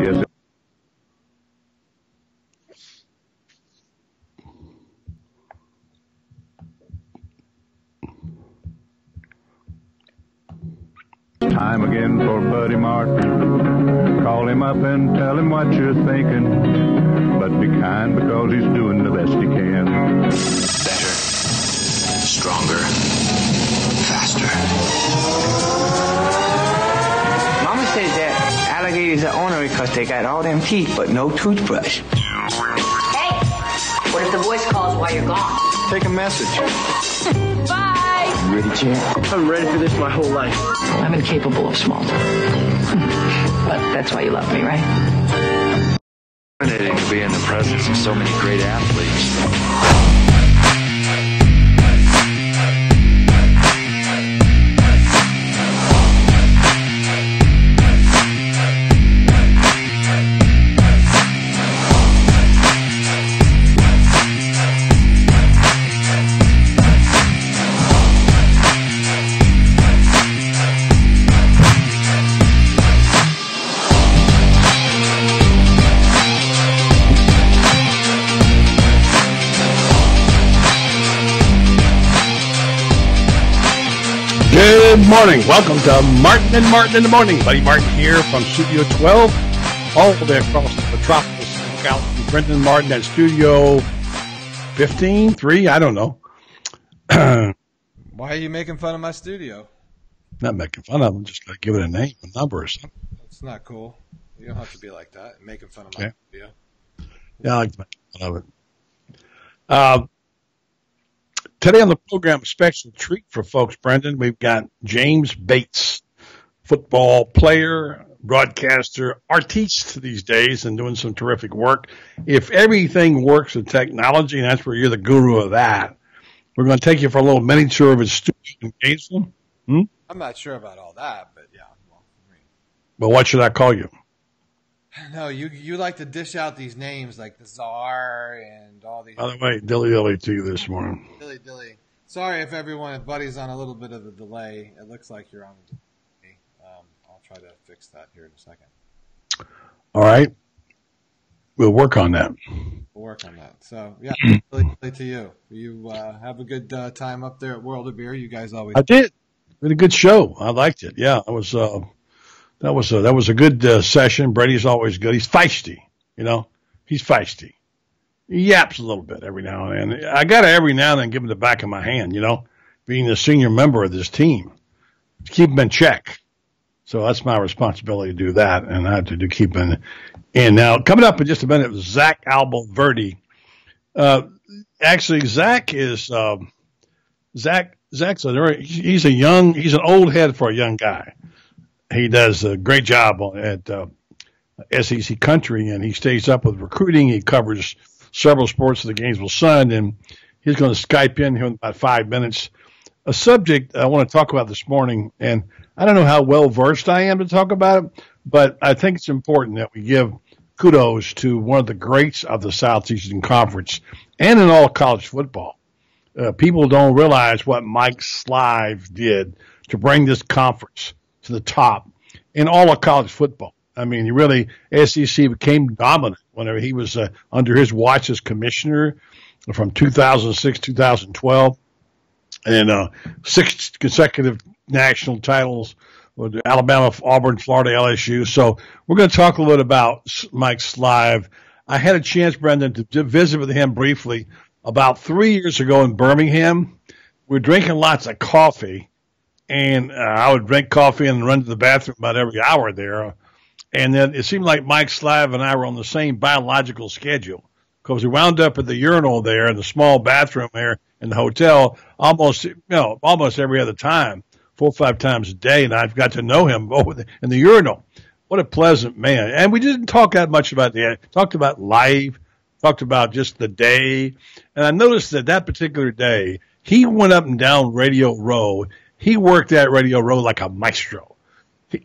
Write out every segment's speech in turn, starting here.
Yes. Time again for Buddy Martin. Call him up and tell him what you're thinking. But be kind because he's doing the best he can. Better, stronger, faster. Mama says that alligators are ornery because they got all them teeth but no toothbrush. Hey, what if the voice calls while you're gone? Take a message. Bye. You ready, champ? I'm ready for this my whole life. I'm incapable of small talk. But that's why you love me, right? Fascinating to be in the presence of so many great athletes. Good morning. Welcome to Martin and Martin in the Morning. Buddy Martin here from Studio 12, all the way across the metropolis of California. Brendan Martin at Studio 15, 3, I don't know. Why are you making fun of my studio? Not making fun of them, just got to give it a name, a number or something. That's not cool. You don't have to be like that, making fun of my studio. Yeah, I like to make fun of it. Today on the program, a special treat for folks, Brendan. We've got James Bates, football player, broadcaster, artiste these days, and doing some terrific work. If everything works with technology, and that's where you're the guru of that, we're going to take you for a little mini tour of his studio in Gainesville. I'm not sure about all that, but yeah. Well, what should I call you? No, you like to dish out these names like the Czar and all these. By the way, dilly-dilly to you this morning. Dilly. Sorry if Buddy's on a little bit of a delay. It looks like you're on a delay. I'll try to fix that here in a second. All right. We'll work on that. So, yeah, dilly to you. You have a good time up there at World of Beer. You guys always. I did. We had a good show. I liked it. Yeah, it was. That was a good session. Brady's always good. He's feisty, He's feisty. He yaps a little bit every now and then. I got to every now and then give him the back of my hand, being the senior member of this team, to keep him in check. So that's my responsibility to do that, and I have to keep him in. Now, coming up in just a minute, Zach Alboverdi. Actually, Zach is Zach's he's an old head for a young guy. He does a great job at SEC Country, and he stays up with recruiting. He covers several sports of the Gainesville Sun, and he's going to Skype in here in about 5 minutes. A subject I want to talk about this morning, and I don't know how well-versed I am to talk about it, but I think it's important that we give kudos to one of the greats of the Southeastern Conference and in all college football. People don't realize what Mike Slive did to bring this conference to the top in all of college football. I mean, SEC became dominant whenever he was under his watch as commissioner from 2006, 2012, and 6 consecutive national titles with Alabama, Auburn, Florida, LSU. So we're going to talk a little bit about Mike Slive. I had a chance, Brendan, to visit with him briefly about 3 years ago in Birmingham. We were drinking lots of coffee. And I would drink coffee and run to the bathroom about every hour there. And then it seemed like Mike Slive and I were on the same biological schedule because we wound up at the urinal there in the small bathroom there in the hotel almost every other time, 4 or 5 times a day. And I've got to know him in the urinal. What a pleasant man. And we didn't talk that much about talked about life, talked about just the day. And I noticed that particular day, he went up and down Radio Row. He worked that Radio Row like a maestro.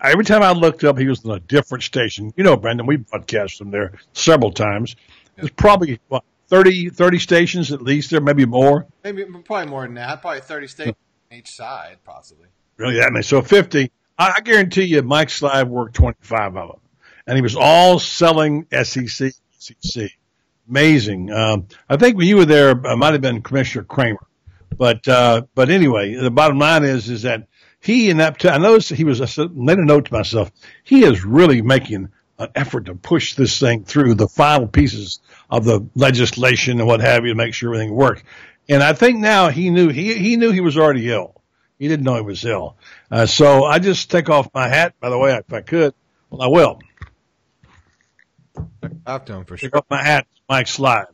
Every time I looked up, he was on a different station. Brendan, we broadcast from there several times. There's probably, 30 stations at least there, maybe more. Probably more than that. Probably 30 stations on each side, possibly. Really? So 50. I guarantee you Mike Slive worked 25 of them. and he was all selling SEC. Amazing. I think when you were there, it might have been Commissioner Kramer. But anyway, the bottom line is that he in that, I noticed he was, I made a note to myself, he is really making an effort to push this thing through the final pieces of the legislation and what have you to make sure everything worked. And I think now he knew he was already ill. He didn't know he was ill. So I just take off my hat, by the way, if I could. Well, I will. I've done for sure. Take off my hat, Mike Slive,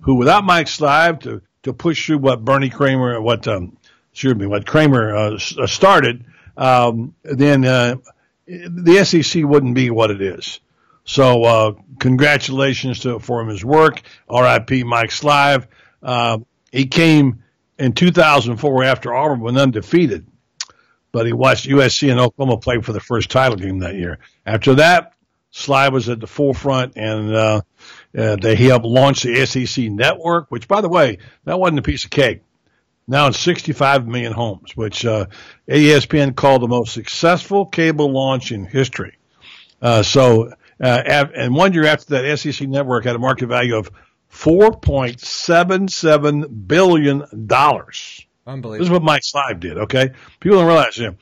who without Mike Slive to push through what Bernie Kramer, what Kramer started, then the SEC wouldn't be what it is. So congratulations for his work. R.I.P. Mike Slive. He came in 2004 after Auburn went undefeated, but he watched USC and Oklahoma play for the first title game that year. After that, Slive was at the forefront, and they helped launch the SEC network, which, by the way, that wasn't a piece of cake. Now it's 65 million homes, which ESPN called the most successful cable launch in history. And 1 year after that, SEC network had a market value of $4.77 billion. Unbelievable. This is what Mike Slive did, okay? People don't realize, the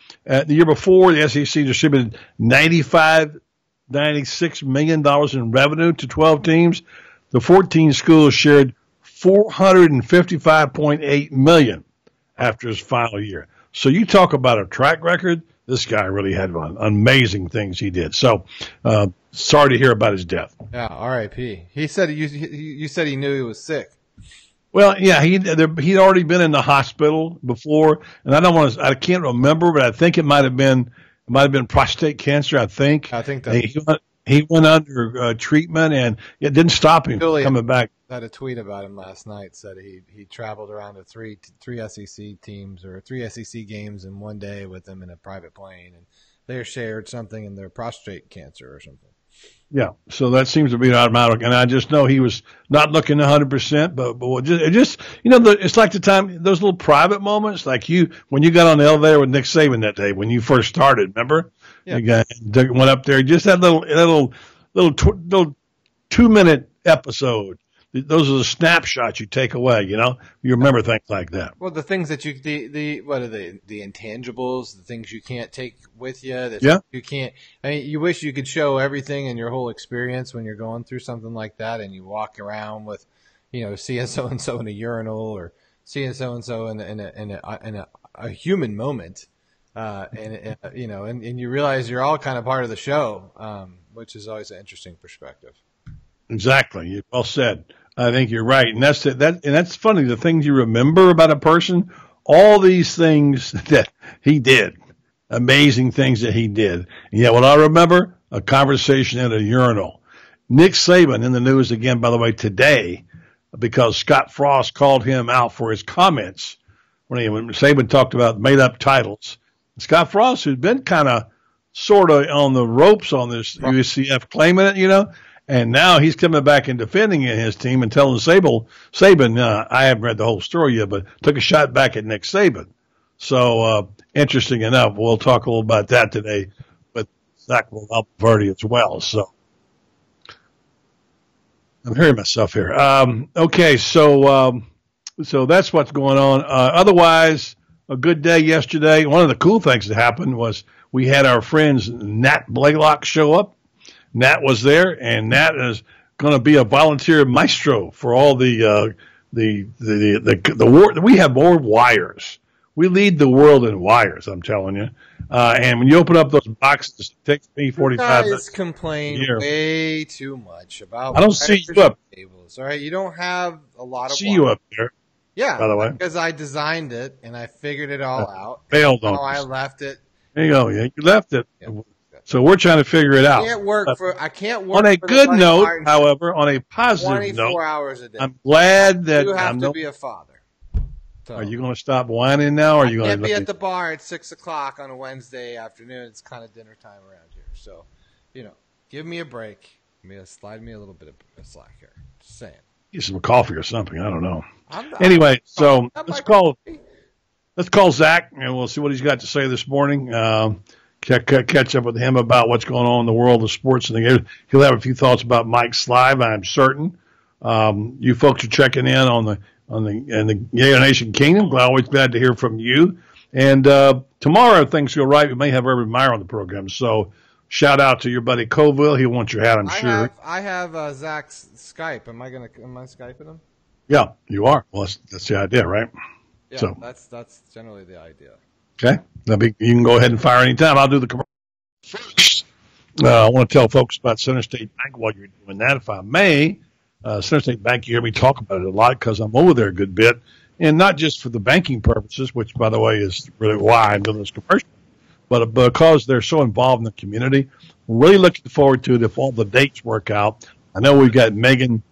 year before, the SEC distributed $96 million in revenue to 12 teams. The 14 schools shared $455.8 million after his final year. So you talk about a track record. This guy really had amazing things he did. So sorry to hear about his death. Yeah, R.I.P. He said you said he knew he was sick. Well, yeah, he'd already been in the hospital before, and I can't remember, but I think it might have been prostate cancer. I think that he went under treatment, and it didn't stop him coming back. I had a tweet about him last night. Said he traveled around to three SEC teams or 3 SEC games in one day with them in a private plane, and they shared something in their prostate cancer or something. Yeah, so that seems to be automatic, and I just know he was not looking 100%, but it's like the time those little private moments, like when you got on the elevator with Nick Saban that day when you first started. Remember? Yeah. You went up there, just that little 2-minute episode. Those are the snapshots you take away. You remember things like that. Well, the things that what are the intangibles, the things you can't take with you. You can't. I mean, you wish you could show everything in your whole experience when you're going through something like that, and you walk around with, seeing so and so in a urinal or seeing so and so in a human moment, and you realize you're all kind of part of the show, which is always an interesting perspective. Exactly. Well said. I think you're right. And that's funny. The things you remember about a person, all these things that he did, amazing things that he did. And yet what I remember, a conversation at a urinal. Nick Saban in the news again, by the way, today, because Scott Frost called him out for his comments when Saban talked about made up titles. Scott Frost, who's been kind of sort of on the ropes on this UCF claiming it, and now he's coming back and defending his team and telling Saban, I haven't read the whole story yet, but took a shot back at Nick Saban. So interesting enough. We'll talk a little about that today with Zach Valverde as well. So I'm hearing myself here. Okay, so that's what's going on. Otherwise, a good day yesterday. One of the cool things that happened was we had our friends Nat Blaylock show up. Nat was there, and Nat is going to be a volunteer maestro for all the war. We have more wires. We lead the world in wires, I'm telling you. And when you open up those boxes, it takes me 45 minutes. You guys complain way too much about. I don't see you up. Tables, all right, you don't have a lot of. See you up there. Yeah, by the way, because I designed it and I figured it all out. Failed on. I left it. There you go. Yeah, you left it. Yeah. So we're trying to figure it out. I can't work on a good note, however, on a positive 24 hours a day. I'm glad that you have to be a father. So, are you going to stop whining now? Or are you going to be at the bar at 6:00 on a Wednesday afternoon? It's kind of dinner time around here. So, give me a break. Slide me a little bit of slack here. Just saying. Get some coffee or something. I don't know. Anyway, so let's call Zach, and we'll see what he's got to say this morning. catch up with him about what's going on in the world of sports. And he'll have a few thoughts about Mike Slive, I'm certain. You folks are checking in on the Gator Nation Kingdom. Always glad to hear from you. And tomorrow, if things go right, we may have Urban Meyer on the program. So shout out to your buddy Colville. He'll want your hat, I'm sure. I have Zach's Skype. Am I Skyping him? Yeah, you are. Well, that's the idea, right? Yeah, so that's generally the idea. Okay. You can go ahead and fire anytime. I'll do the commercial first. I want to tell folks about Center State Bank while you're doing that, if I may. Center State Bank, you hear me talk about it a lot because I'm over there a good bit. And not just for the banking purposes, which, by the way, is really why I'm doing this commercial, but because they're so involved in the community. Really looking forward to it if all the dates work out. I know we've got Megan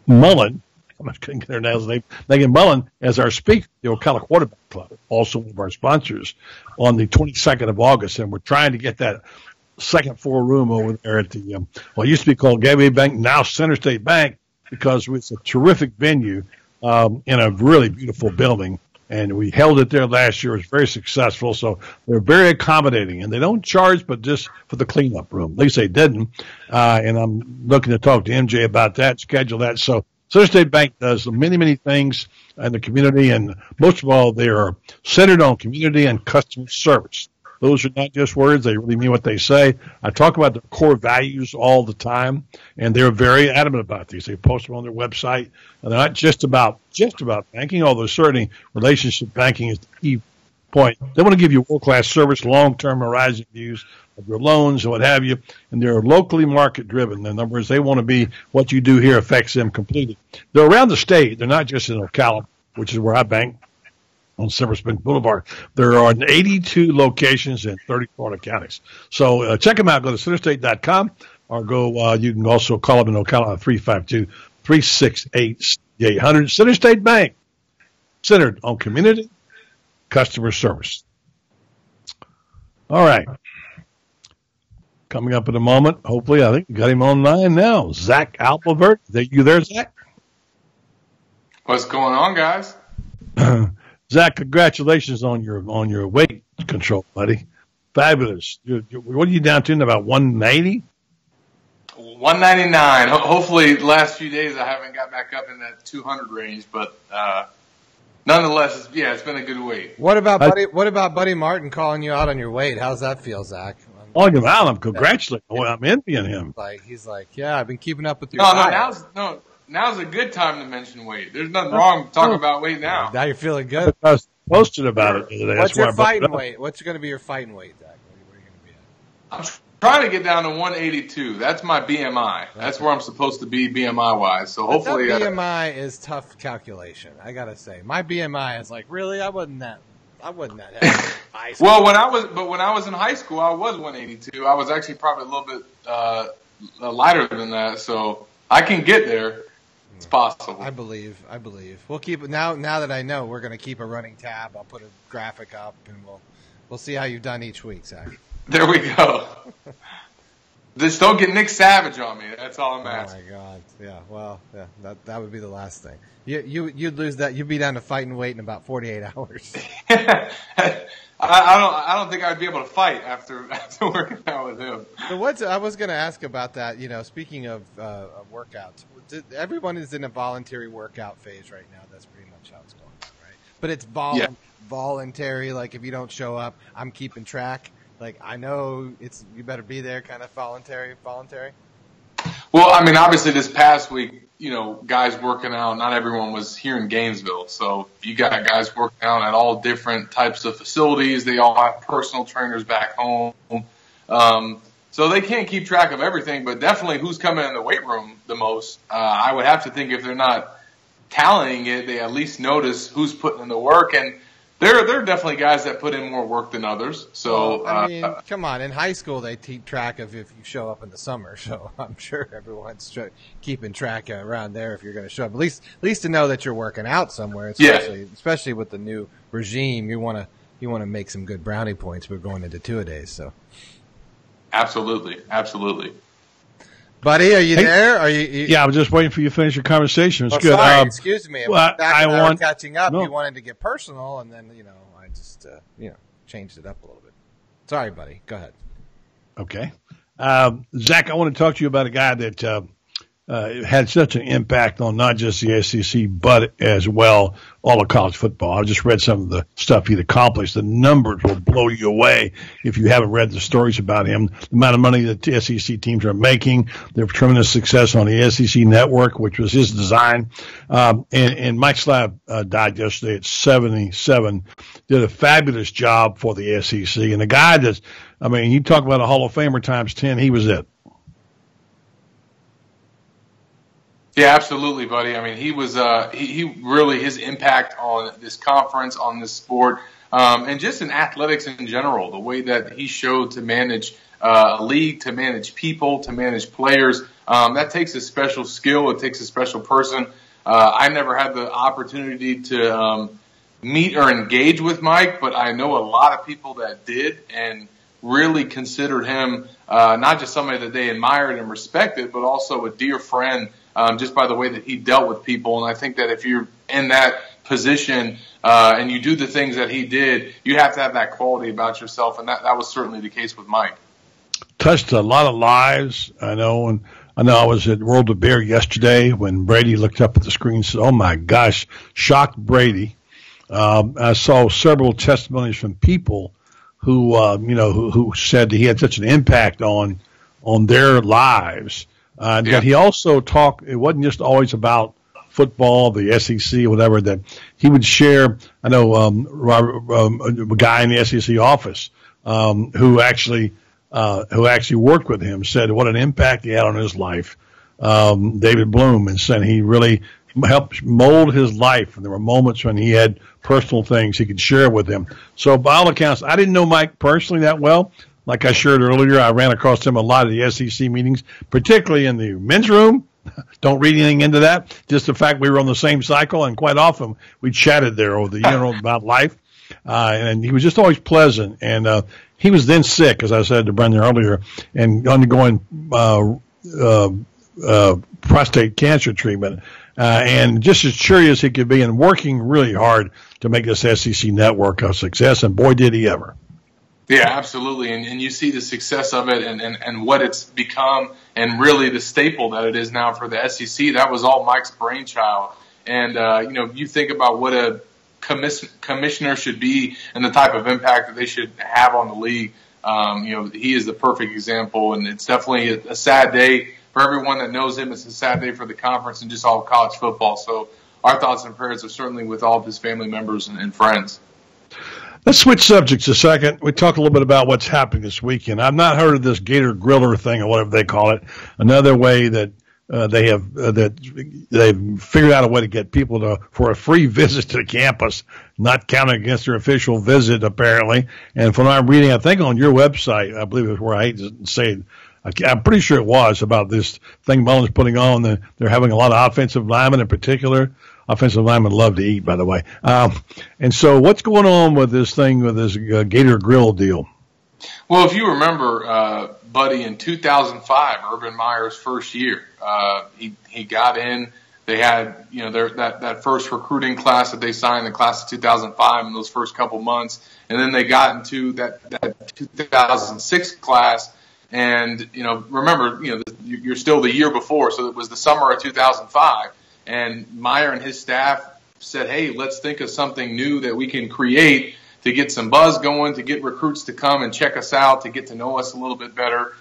Mullen. I couldn't get her name. Megan Mullen as our speaker, the Ocala Quarterback Club, also one of our sponsors, on the 22nd of August. And we're trying to get that second floor room over there at the, it used to be called Gateway Bank, now Center State Bank, because it's a terrific venue in a really beautiful building. And we held it there last year. It was very successful. So they're very accommodating. And they don't charge but just for the cleanup room. At least they didn't. And I'm looking to talk to MJ about that, schedule that. So Center State Bank does many, many things in the community. And most of all, they are centered on community and customer service. Those are not just words. They really mean what they say. I talk about their core values all the time, and they're very adamant about these. They post them on their website. And they're not just about banking, although certainly relationship banking is the key point. They want to give you world-class service, long-term horizon views of your loans and what have you, and they're locally market-driven. In other words, they want to be what you do here affects them completely. They're around the state. They're not just in Ocala, which is where I bank, on Silver Spring Boulevard. There are 82 locations in 30 Florida counties. So check them out. Go to centerstate.com or you can also call them in Ocala at 352-368-800. Center State Bank, centered on community, customer service. All right. Coming up in a moment, hopefully, I think we got him online now. Zach Alpavert. Are you there, Zach? What's going on, guys? Zach, congratulations on your weight control, buddy. Fabulous. What are you down to? About 180? 199. Hopefully, the last few days I haven't got back up in that 200 range, but nonetheless, it's been a good weight. What about Buddy Martin calling you out on your weight? How's that feel, Zach? Calling him out. I'm congratulating. I'm envying him. He's like, yeah, I've been keeping up with your diet. Now's a good time to mention weight. There's nothing wrong talking about weight now. Now you're feeling good. I was posted about it today. What's your fighting weight? What's going to be your fighting weight, Zach? Where are you going to be at? I'm trying to get down to 182. That's my BMI. That's where I'm supposed to be BMI-wise. So hopefully... That BMI is tough calculation, I got to say. My BMI is like, really? I wasn't that heavy. Well, when I was in high school, I was 182. I was actually probably a little bit lighter than that. So I can get there. It's possible. I believe. We'll keep it now that I know we're going to keep a running tab. I'll put a graphic up and we'll see how you've done each week, Zach. There we go. Just don't get Nick Savage on me. That's all I'm asking. Oh my God. Yeah. Well, yeah. That would be the last thing. You'd lose that. You'd be down to fighting weight in about 48 hours. I don't think I'd be able to fight after working out with him. So I was going to ask about that. Speaking of workouts, everyone is in a voluntary workout phase right now. That's pretty much how it's going, right? But it's voluntary. Like if you don't show up, I'm keeping track. Like I know you better be there. Kind of voluntary. Well, I mean, obviously this past week, guys working out, not everyone was here in Gainesville. So you got guys working out at all different types of facilities. They all have personal trainers back home. So they can't keep track of everything, but definitely who's coming in the weight room the most. I would have to think if they're not tallying it, they at least notice who's putting in the work. And there are definitely guys that put in more work than others. So I mean, come on. In high school, they keep track of if you show up in the summer. So I'm sure everyone's keeping track around there if you're going to show up. At least to know that you're working out somewhere. Especially with the new regime, you want to make some good brownie points. We're going into 2-a-days, so. Absolutely. Buddy, are you there? Are you? Yeah, I was just waiting for you to finish your conversation. It's good. Sorry, excuse me. Well, catching up. No. You wanted to get personal, and then just changed it up a little bit. Sorry, buddy. Go ahead. Okay. Zach, I want to talk to you about a guy that had such an impact on not just the SEC, but as well all of college football. I just read some of the stuff he'd accomplished. The numbers will blow you away if you haven't read the stories about him. The amount of money that the SEC teams are making, their tremendous success on the SEC network, which was his design. And Mike Slab died yesterday at 77. Did a fabulous job for the SEC. And the guy that's, you talk about a Hall of Famer times 10, he was it. Yeah, absolutely, buddy. He was he really, his impact on this conference, on this sport, and just in athletics in general, the way that he showed to manage a league, to manage people, to manage players, that takes a special skill. It takes a special person. I never had the opportunity to meet or engage with Mike, but I know a lot of people that did and really considered him not just somebody that they admired and respected, but also a dear friend. Just by the way that he dealt with people. And I think that if you're in that position and you do the things that he did, you have to have that quality about yourself. And that was certainly the case with Mike. Touched a lot of lives, I know. And I know I was at World of Beer yesterday when Brady looked up at the screen and said, "Oh, my gosh," shocked Brady. I saw several testimonies from people who, who said that he had such an impact on their lives. That he also talked, it wasn't just always about football, the SEC, whatever, that he would share. I know a guy in the SEC office who actually worked with him said what an impact he had on his life. David Bloom, and said he really helped mold his life, and there were moments when he had personal things he could share with him. So by all accounts, I didn't know Mike personally that well. Like I shared earlier, I ran across him a lot of the SEC meetings, particularly in the men's room. Don't read anything into that. Just the fact we were on the same cycle, and quite often we chatted there over the year about life. And he was just always pleasant. And he was then sick, as I said to Brendan earlier, and undergoing prostate cancer treatment. And just as cheery as he could be, and working really hard to make this SEC network a success. And boy, did he ever. Yeah, absolutely. And you see the success of it and what it's become, and really the staple that it is now for the SEC. That was all Mike's brainchild. And, you think about what a commissioner should be and the type of impact that they should have on the league. He is the perfect example, and it's definitely a sad day for everyone that knows him. It's a sad day for the conference and just all of college football. So our thoughts and prayers are certainly with all of his family members and friends. Let's switch subjects a second. We talk a little bit about what's happening this weekend. I've not heard of this Gator Griller thing, or whatever they call it. Another way that they've figured out a way to get people for a free visit to the campus, not counting against their official visit, apparently. And from what I'm reading, I think on your website, I believe it's where I hate to say it, I'm pretty sure it was about this thing Mullen's putting on. They're having a lot of offensive linemen in particular. Offensive linemen love to eat, by the way. And so what's going on with this thing, with this Gator Grill deal? Well, if you remember, buddy, in 2005, Urban Meyer's first year, he got in. They had, that first recruiting class that they signed, the class of 2005, in those first couple months. And then they got into that 2006 class. And, remember, you're still the year before. So it was the summer of 2005. And Meyer and his staff said, hey, let's think of something new that we can create to get some buzz going, to get recruits to come and check us out, to get to know us a little bit better.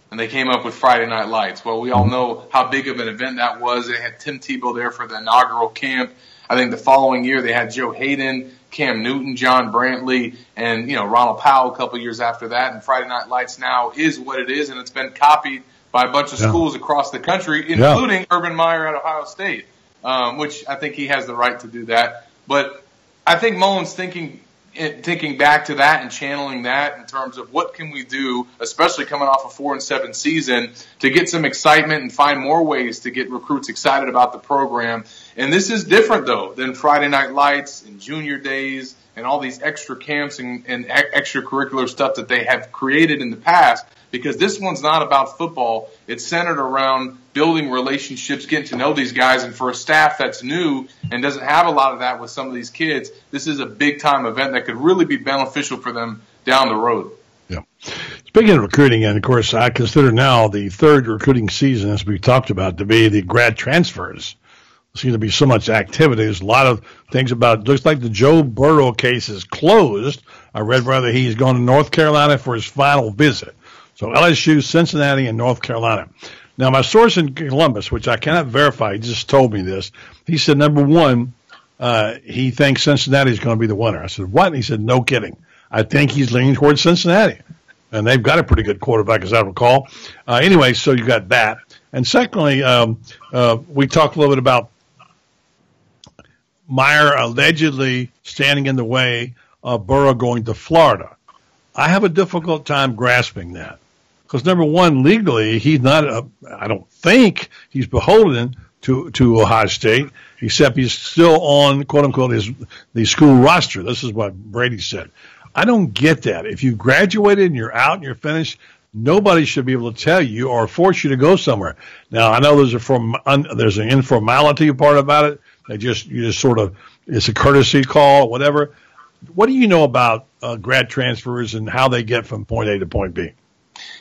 And they came up with Friday Night Lights. Well, we all know how big of an event that was. They had Tim Tebow there for the inaugural camp. I think the following year they had Joe Hayden, Cam Newton, John Brantley, and, Ronald Powell a couple years after that. And Friday Night Lights now is what it is, and it's been copied by a bunch of schools across the country, including Urban Meyer at Ohio State. Which I think he has the right to do that. But I think Mullen's thinking back to that and channeling that in terms of what can we do, especially coming off a 4-7 season, to get some excitement and find more ways to get recruits excited about the program. And this is different, though, than Friday Night Lights and Junior Days and all these extra camps and extracurricular stuff that they have created in the past, because this one's not about football. It's centered around building relationships, getting to know these guys. And for a staff that's new and doesn't have a lot of that with some of these kids, this is a big-time event that could really be beneficial for them down the road. Yeah. Speaking of recruiting, and of course, I consider now the third recruiting season, as we talked about, to be the grad transfers. There seems to be so much activity. There's a lot of things about it. Looks like the Joe Burrow case is closed. I read rather he's gone to North Carolina for his final visit. So LSU, Cincinnati, and North Carolina. Now, my source in Columbus, which I cannot verify, he just told me this. He said, number one, he thinks Cincinnati is going to be the winner. I said, what? And he said, no kidding. I think he's leaning towards Cincinnati. And they've got a pretty good quarterback, as I recall. Anyway, so you got that. And secondly, we talked a little bit about Meyer allegedly standing in the way of Burrow going to Florida. I have a difficult time grasping that. Because, number one, legally, he's not, I don't think he's beholden to Ohio State, except he's still on, quote unquote, the school roster. This is what Brady said. I don't get that. If you graduated and you're out and you're finished, nobody should be able to tell you or force you to go somewhere. Now, I know there's an informality part about it. You just sort of, it's a courtesy call or whatever. What do you know about grad transfers and how they get from point A to point B?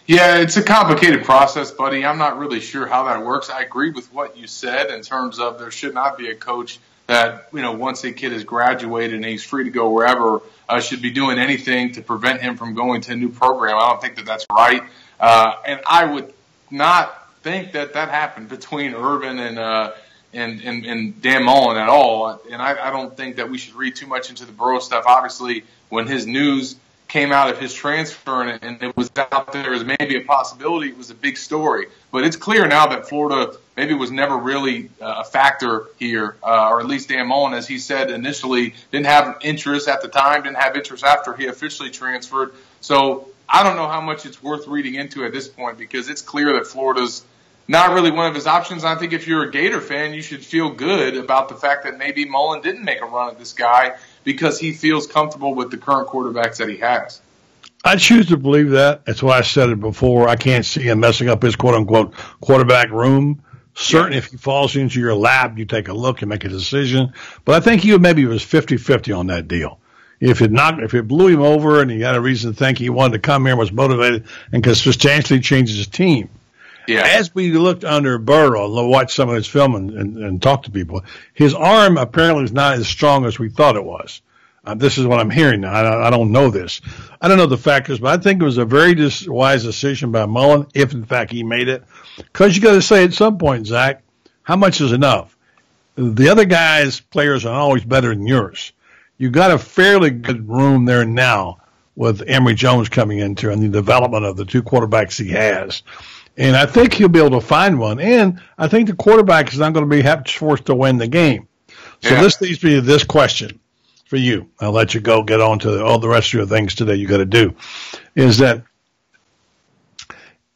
Yeah, it's a complicated process, buddy. I'm not really sure how that works. I agree with what you said in terms of there should not be a coach that, once a kid has graduated and he's free to go wherever, should be doing anything to prevent him from going to a new program. I don't think that that's right. And I would not think that happened between Urban and Dan Mullen at all. And I don't think that we should read too much into the Burrow stuff. Obviously, when his news came out of his transfer and it was out there as maybe a possibility, it was a big story. But it's clear now that Florida maybe was never really a factor here, or at least Dan Mullen, as he said initially, didn't have interest at the time, didn't have interest after he officially transferred. So I don't know how much it's worth reading into at this point, because it's clear that Florida's not really one of his options. I think if you're a Gator fan, you should feel good about the fact that maybe Mullen didn't make a run at this guy because he feels comfortable with the current quarterbacks that he has. I choose to believe that. That's why I said it before. I can't see him messing up his quote-unquote quarterback room. Certainly, if he falls into your lap, you take a look and make a decision. But I think maybe it was 50-50 on that deal. If it blew him over and he had a reason to think he wanted to come here and was motivated and could substantially change his team. Yeah. As we looked under Burrow, watched some of his film and talked to people, his arm apparently is not as strong as we thought it was. This is what I'm hearing now. I don't know this. I don't know the factors, but I think it was a very wise decision by Mullen, if in fact he made it. Because you got to say at some point, Zach, how much is enough? The other guys' players are always better than yours. You got a fairly good room there now with Emory Jones coming into and the development of the two quarterbacks he has. And I think he'll be able to find one. And I think the quarterback is not going to be forced to win the game. So This leads me to this question for you. I'll let you go get on to all the rest of your things today you got to do. Is that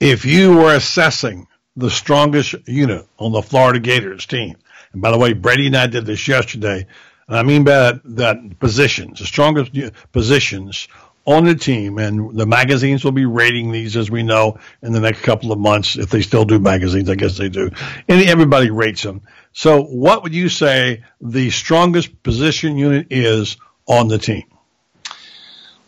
if you were assessing the strongest unit on the Florida Gators team, and by the way, Brady and I did this yesterday, and I mean by that positions, the strongest positions on the team, and the magazines will be rating these, as we know, in the next couple of months. If they still do magazines, I guess they do. And everybody rates them. So what would you say the strongest position unit is on the team?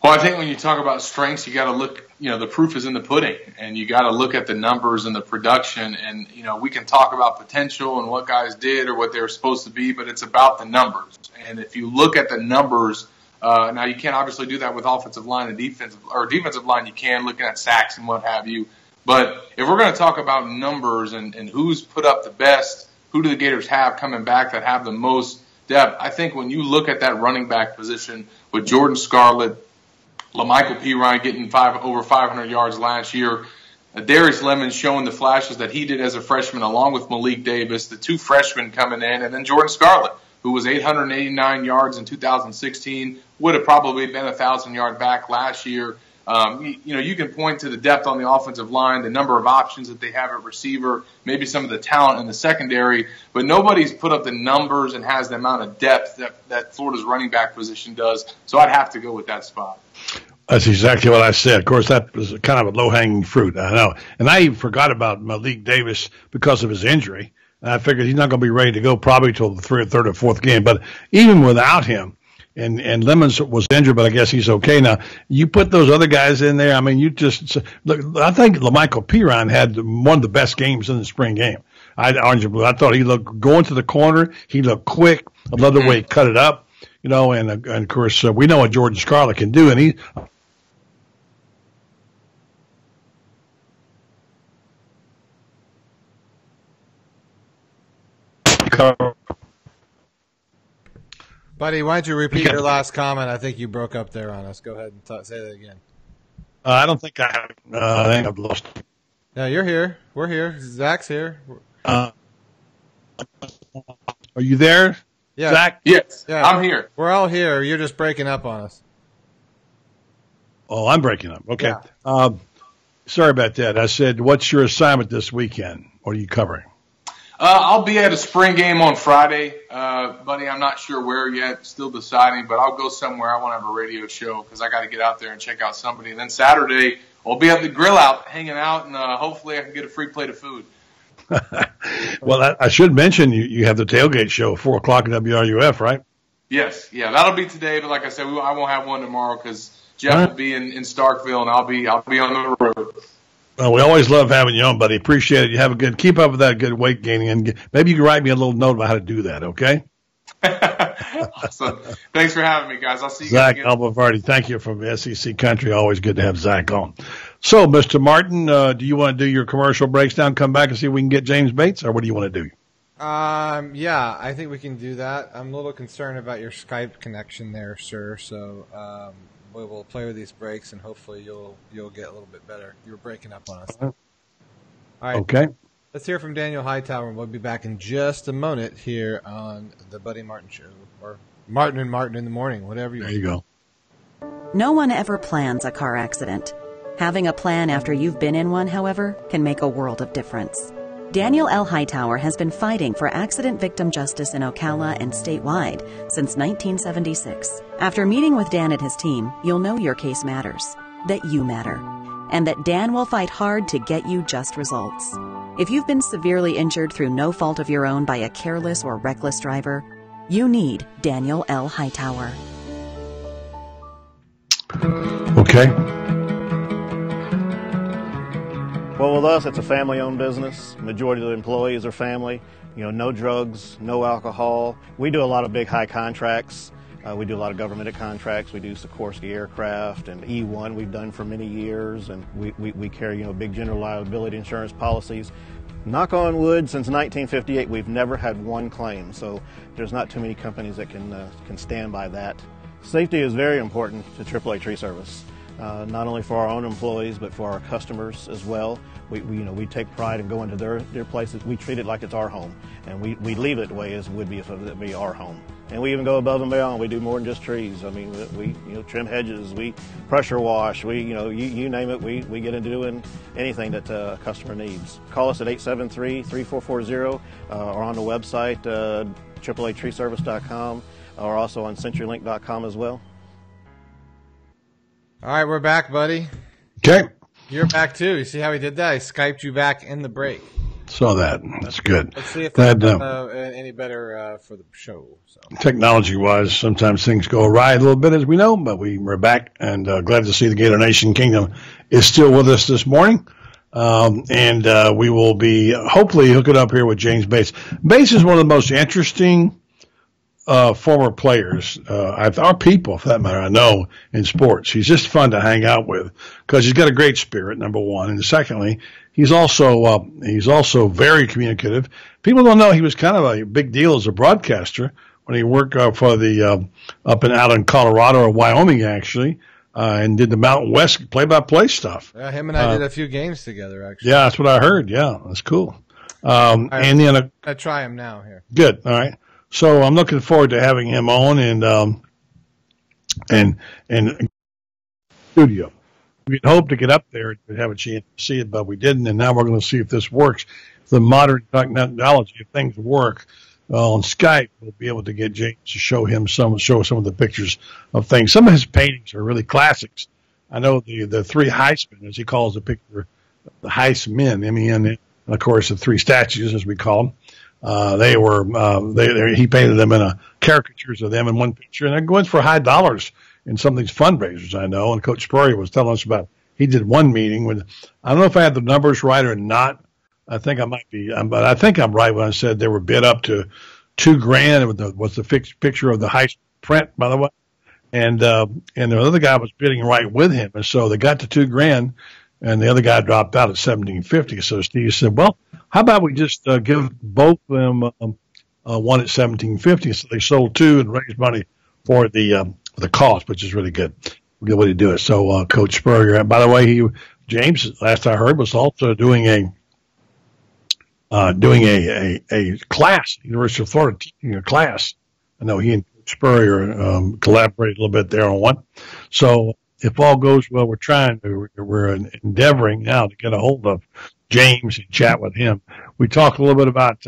Well, I think when you talk about strengths, you got to look, the proof is in the pudding, and you got to look at the numbers and the production. And, we can talk about potential and what guys did or what they were supposed to be, but it's about the numbers. And if you look at the numbers, now you can't obviously do that with offensive line and defensive line. You can, looking at sacks and what have you. But if we're going to talk about numbers and who's put up the best, who do the Gators have coming back that have the most depth? I think when you look at that running back position with Jordan Scarlett, LaMichael Pirine getting over 500 yards last year, Darius Lemon showing the flashes that he did as a freshman, along with Malik Davis, the two freshmen coming in, and then Jordan Scarlett, who was 889 yards in 2016, would have probably been a 1,000-yard back last year. You can point to the depth on the offensive line, the number of options that they have at receiver, maybe some of the talent in the secondary, but nobody's put up the numbers and has the amount of depth that Florida's running back position does. So I'd have to go with that spot. That's exactly what I said. Of course, that was kind of a low-hanging fruit. I know. And I even forgot about Malik Davis because of his injury. And I figured he's not going to be ready to go probably till the third or fourth game. But even without him, and Lemons was injured, but I guess he's okay now. You put those other guys in there. I mean, you just look. I think LaMichael Piron had one of the best games in the spring game. Orange and blue. I thought he looked going to the corner. He looked quick. I love the way he cut it up. You know, and of course we know what Jordan Scarlett can do, and he. Buddy, why don't you repeat your last comment? I think you broke up there on us. Go ahead and say that again. I don't think I have. I think I've lost. No, you're here. We're here. Zach's here. Are you there, yeah. Zach? Yes, yeah. I'm here. We're all here. You're just breaking up on us. Oh, I'm breaking up. Okay. Yeah. Sorry about that. I said, what's your assignment this weekend? What are you covering? I'll be at a spring game on Friday, buddy. I'm not sure where yet, still deciding, but I'll go somewhere. I want to have a radio show because I got to get out there and check out somebody. And then Saturday, I'll be at the grill out, hanging out, and hopefully I can get a free plate of food. Well, I should mention you have the tailgate show at 4 o'clock at WRUF, right? Yes, yeah, that'll be today. But like I said, I won't have one tomorrow because Jeff will be in Starkville, and I'll be on the road. Well, we always love having you on, buddy. Appreciate it. You have keep up with that good weight gaining, and maybe you can write me a little note about how to do that. Okay. Awesome. Thanks for having me, guys. I'll see you Zach guys again. Albavardi, thank you from SEC Country. Always good to have Zach on. So, Mr. Martin, do you want to do your commercial breaks down, come back and see if we can get James Bates, or what do you want to do? Yeah, I think we can do that. I'm a little concerned about your Skype connection there, sir. So, we will play with these breaks, and hopefully you'll get a little bit better. You were breaking up on us. All right. Okay. Let's hear from Daniel Hightower. We'll be back in just a moment here on the Buddy Martin Show, or Martin and Martin in the morning, whatever you. There you go. No one ever plans a car accident. Having a plan after you've been in one, however, can make a world of difference. Daniel L. Hightower has been fighting for accident victim justice in Ocala and statewide since 1976. After meeting with Dan and his team, you'll know your case matters, that you matter, and that Dan will fight hard to get you just results. If you've been severely injured through no fault of your own by a careless or reckless driver, you need Daniel L. Hightower. Okay. Well, with us, it's a family-owned business. Majority of the employees are family. You know, no drugs, no alcohol. We do a lot of big, high contracts. We do a lot of governmented contracts. We do Sikorsky aircraft and E-1 we've done for many years, and we carry, big general liability insurance policies. Knock on wood, since 1958, we've never had one claim, so there's not too many companies that can stand by that. Safety is very important to AAA Tree Service. Not only for our own employees, but for our customers as well. We take pride in going to their places. We treat it like it's our home, and we leave it the way as it would be if it would be our home. And we even go above and beyond. We do more than just trees. I mean, we trim hedges, we pressure wash, you name it. We get into doing anything that a customer needs. Call us at 873-3440, or on the website AAATreeService.com, or also on CenturyLink.com as well. All right, we're back, buddy. Okay. You're back, too. You see how he did that? He Skyped you back in the break. Saw that. That's good. Let's see if that's any better for the show. So. Technology-wise, sometimes things go awry a little bit, as we know, but we're back, and glad to see the Gator Nation Kingdom is still with us this morning. And we will be hopefully hooking up here with James Bates. Bates is one of the most interesting former players, our people, for that matter, I know, in sports. He's just fun to hang out with because he's got a great spirit, number one. And secondly, he's also very communicative. People don't know he was kind of a big deal as a broadcaster when he worked for the out in Colorado or Wyoming, actually, and did the Mountain West play-by-play stuff. Yeah, him and I did a few games together, actually. Yeah, that's what I heard. Yeah, that's cool. And then I try him now here. Good. All right. So I'm looking forward to having him on and studio. We'd hoped to get up there and have a chance to see it, but we didn't. And now we're going to see if this works. The modern technology, if things work on Skype, we'll be able to get James to show some of the pictures of things. Some of his paintings are really classics, I know the three Heisman, as he calls the picture, the Heismen, M-E-N, of course, the three statues, as we call them. He painted them in caricatures of them in one picture, and they're going for high dollars in some of these fundraisers, I know. And Coach Spurrier was telling us about, he did one meeting with, I don't know if I had the numbers right or not. I think I might be, but I think I'm right when I said they were bid up to $2,000 with the fixed picture of the Heisman print, by the way. And the other guy was bidding right with him. And so they got to $2,000 and the other guy dropped out at $1,750. So Steve said, well, how about we just give both of them one at $1,750? So they sold two and raised money for the cost, which is really good. Good way to do it. So Coach Spurrier, by the way, James, last I heard, was also doing a class, University of Florida, teaching a class. I know he and Coach Spurrier collaborated a little bit there on one. So if all goes well, we're endeavoring now to get a hold of James and chat with him. We talked a little bit about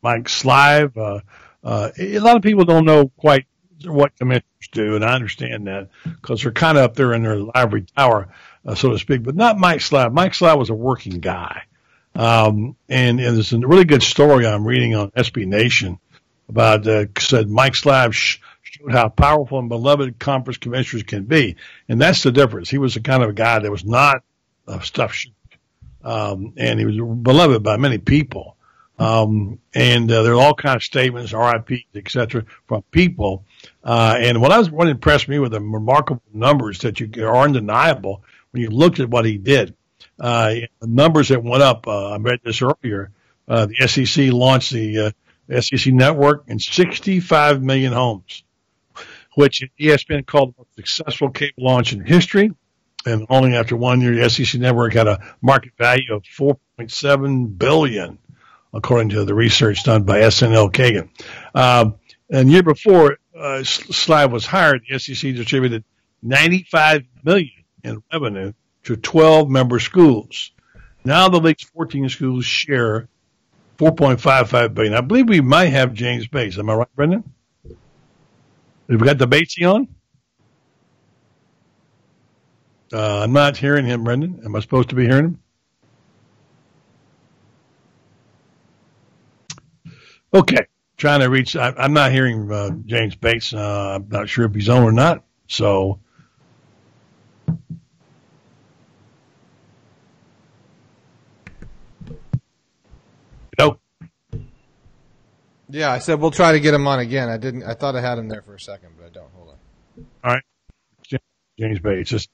Mike Slive. A lot of people don't know quite what commissioners do, and I understand that because they're kind of up there in their ivory tower, so to speak, but not Mike Slive. Mike Slive was a working guy. And there's a really good story I'm reading on SB Nation about, said Mike Slive showed how powerful and beloved conference commissioners can be. And that's the difference. He was the kind of a guy that was not a stuffed shirt. And he was beloved by many people. There are all kinds of statements, RIPs, et cetera, from people. And what impressed me were the remarkable numbers that are undeniable when you looked at what he did. The numbers that went up, I read this earlier, the SEC launched the SEC network in 65 million homes, which ESPN called the most successful cable launch in history. And only after 1 year, the SEC network had a market value of $4.7 billion, according to the research done by SNL Kagan. And year before Slive was hired, the SEC distributed $95 million in revenue to 12 member schools. Now the league's 14 schools share $4.55 billion. I believe we might have James Bates. Am I right, Brendan? Have we got the Batesy on? I'm not hearing him, Brendan. Am I supposed to be hearing him? Okay. Trying to reach. I'm not hearing James Bates. I'm not sure if he's on or not. So. Nope. Yeah, I said we'll try to get him on again. I thought I had him there for a second, but I don't. Hold on. All right. James Bates. It's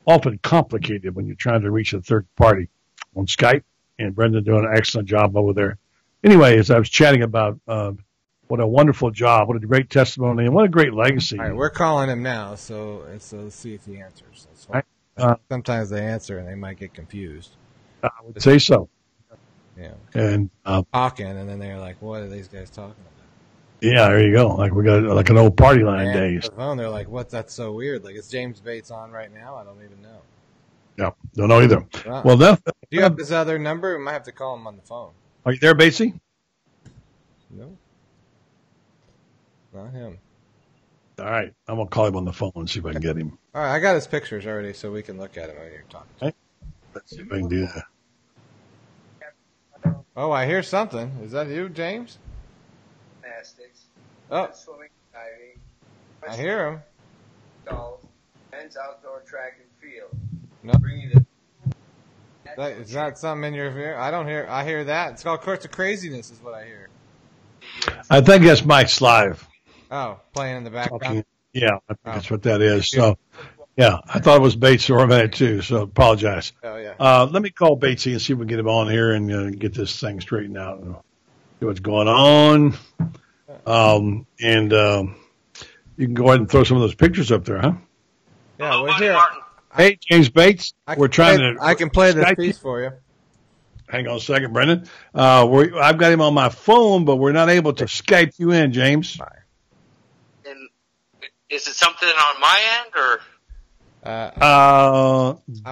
often complicated when you're trying to reach a third party on Skype, and Brendan doing an excellent job over there. Anyway, as I was chatting about what a wonderful job, what a great testimony, and what a great legacy. All right, we're calling him now, so let's see if he answers. Sometimes they answer and they might get confused. I would say so. Yeah. And talking, and then they're like, "What are these guys talking about?" Yeah, there you go. Like we got like an old party line days. The phone, they're like, "What's that so weird? Like, is James Bates on right now? I don't even know." Yeah, don't know either. Well, do you have this other number? We might have to call him on the phone. Are you there, Batesy? No, not him. All right, I'm gonna call him on the phone and see if I can get him. All right, I got his pictures already, so we can look at him while you're talking. Okay. Let's see if I can do that. Oh, I hear something. Is that you, James? Gymnastics. Oh, swimming, diving. I hear him. Golf, men's outdoor track and field. No. Is that something in your ear? I don't hear. I hear that. It's called Courts of Craziness, is what I hear. I think that's Mike Slive. Oh, playing in the background. Yeah, I think that's what that is. So, yeah, I thought it was Bates for a minute too. So, apologize. Oh yeah. Let me call Batesy and see if we can get him on here and get this thing straightened out and see what's going on. You can go ahead and throw some of those pictures up there, huh? Yeah, we're here. Hey, James Bates. I can play this piece for you. Hang on a second, Brendan. I've got him on my phone, but we're not able to Skype you in, James. And is it something on my end, or?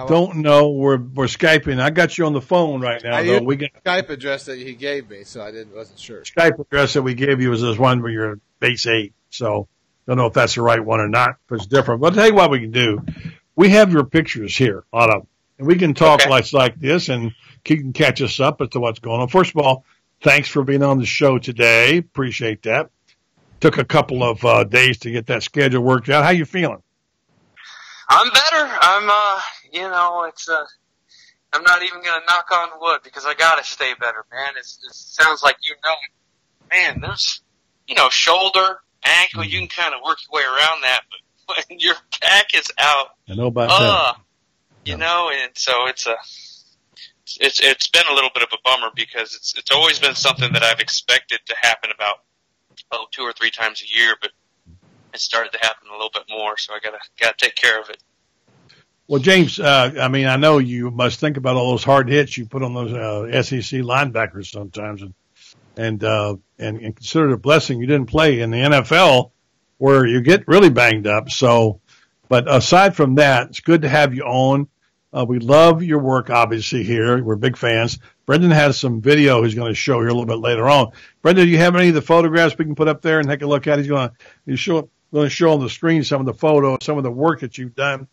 Don't know. We're Skyping. I got you on the phone right now. Though. We got Skype address that he gave me, so I wasn't sure. Skype address that we gave you was this one where you're base 8. So don't know if that's the right one or not. If it's different. But I'll tell you what we can do. we have your pictures here, Otto, and we can talk like this, and you can catch us up as to what's going on. First of all, thanks for being on the show today. Appreciate that. Took a couple of days to get that schedule worked out. How you feeling? I'm better. I'm not even going to knock on wood because I got to stay better, man. It sounds like man, there's, shoulder, ankle, you can kind of work your way around that, but when your back is out, I know about that. And so it's been a little bit of a bummer because it's always been something that I've expected to happen about 2 or 3 times a year, but it started to happen a little bit more, so I gotta take care of it. Well, James, I know you must think about all those hard hits you put on those SEC linebackers sometimes, and consider it a blessing you didn't play in the NFL where you get really banged up. So, but aside from that, it's good to have you on. We love your work, obviously, here. We're big fans. Brendan has some video he's going to show here a little bit later on. Brendan, do you have any of the photographs we can put up there and take a look at? He's going to show on the screen some of the photos, some of the work that you've done.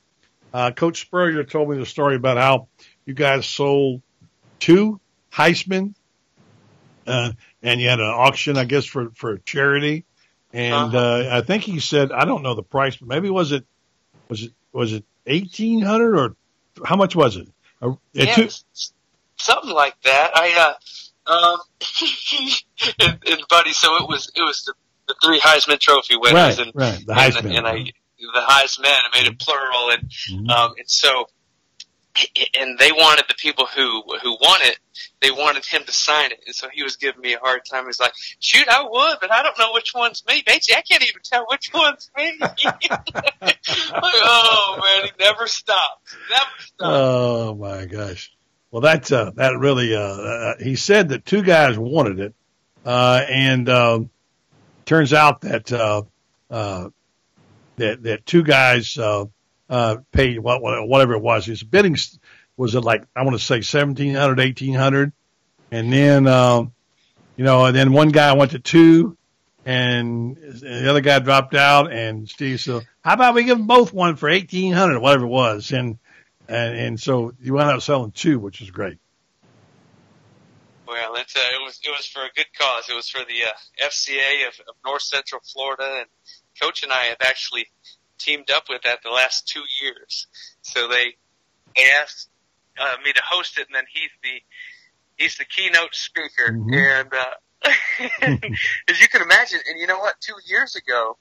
Coach Spurrier told me the story about how you guys sold 2 Heisman, and you had an auction, I guess, for charity. And I think he said, I don't know the price, but maybe was it $1,800 or how much was it? Something like that. And buddy, so it was the 3 Heisman Trophy winners, right, the Heisman, the Heisman. I made it plural, and so, and they wanted the people who won it. They wanted him to sign it, and so he was giving me a hard time. He's like, "Shoot, I would, but I don't know which one's me, Batesy. I can't even tell which one's me." Like, oh man, he never stopped. Oh my gosh. Well, that really. He said that 2 guys wanted it, and turns out that that 2 guys paid whatever it was. His bidding was it like, I want to say $1,700, $1,800, and then and then one guy went to 2, and the other guy dropped out, and Steve said, "How about we give them both one for $1,800, whatever it was?" And so you wound up selling 2, which is great. Well, it was for a good cause. It was for the FCA of North Central Florida, and Coach and I have actually teamed up with that the last 2 years. So they asked me to host it, and then he's the keynote speaker. And as you can imagine, and you know what? 2 years ago,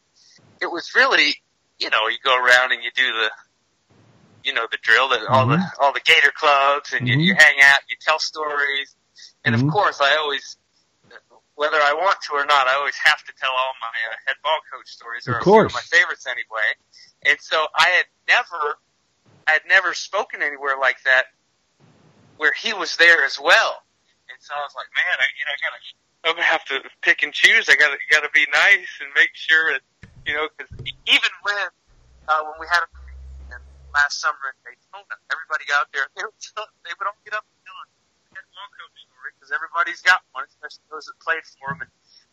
it was really, you go around and you do the drill, all the Gator clubs, and you hang out, you tell stories. And of course, I always, whether I want to or not, I always have to tell all my head ball coach stories, or a few of my favorites anyway. And so I had never spoken anywhere like that where he was there as well. And so I was like, man, I'm gonna have to pick and choose. I gotta be nice and make sure that, because even when we had last summer in Daytona, everybody got out there, they would all get up and tell a head ball coach story, because everybody's got one, especially those that played for him. And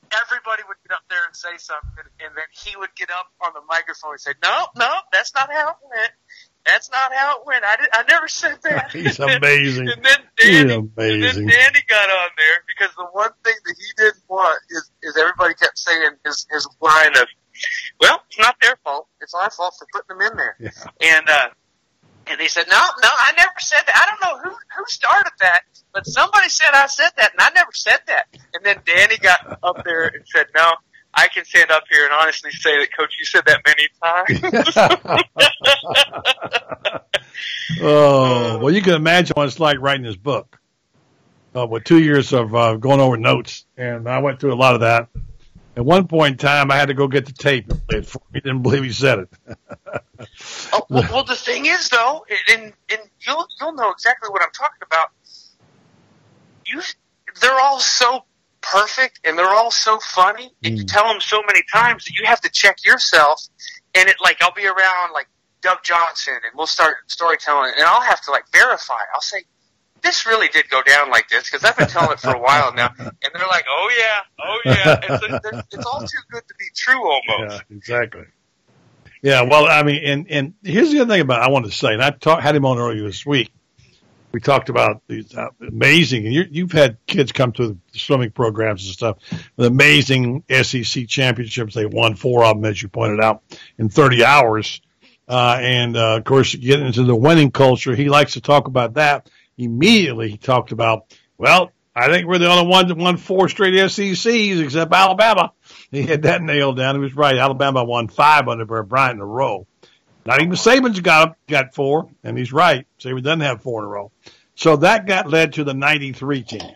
everybody would get up there and say something, and then he would get up on the microphone and say, no, that's not how it went. That's not how it went. I never said that. He's amazing. And then Danny got on there, because the one thing that he didn't want is everybody kept saying his line of, well, it's not their fault. It's our fault for putting them in there. Yeah. And he said, no, I never said that. I don't know who started that, but somebody said I said that, and I never said that. And then Danny got up there and said, no, I can stand up here and honestly say that, Coach, you said that many times. Oh, well, you can imagine what it's like writing this book. With 2 years of going over notes, and I went through a lot of that. At one point in time, I had to go get the tape and play it for me. Didn't believe he said it. Well, the thing is, though, and you'll know exactly what I'm talking about. They're all so perfect, and they're all so funny, and you tell them so many times that you have to check yourself. And I'll be around like Doug Johnson, and we'll start storytelling, and I'll have to verify. I'll say, this really did go down like this, because I've been telling it for a while now. And they're like, oh yeah. And so it's all too good to be true almost. Yeah, exactly. Yeah, well, I mean, and here's the other thing I wanted to say, and had him on earlier this week. We talked about these amazing, and you've had kids come to the swimming programs and stuff, with amazing SEC championships. They won 4 of them, as you pointed out, in 30 hours. Of course, getting into the winning culture, he likes to talk about that. Immediately, he talked about, well, I think we're the only ones that won 4 straight SECs except Alabama. He had that nailed down. He was right. Alabama won 5 under Bear Bryant in a row. Not even Saban's got 4, and he's right. Saban doesn't have 4 in a row. So that led to the 93 team.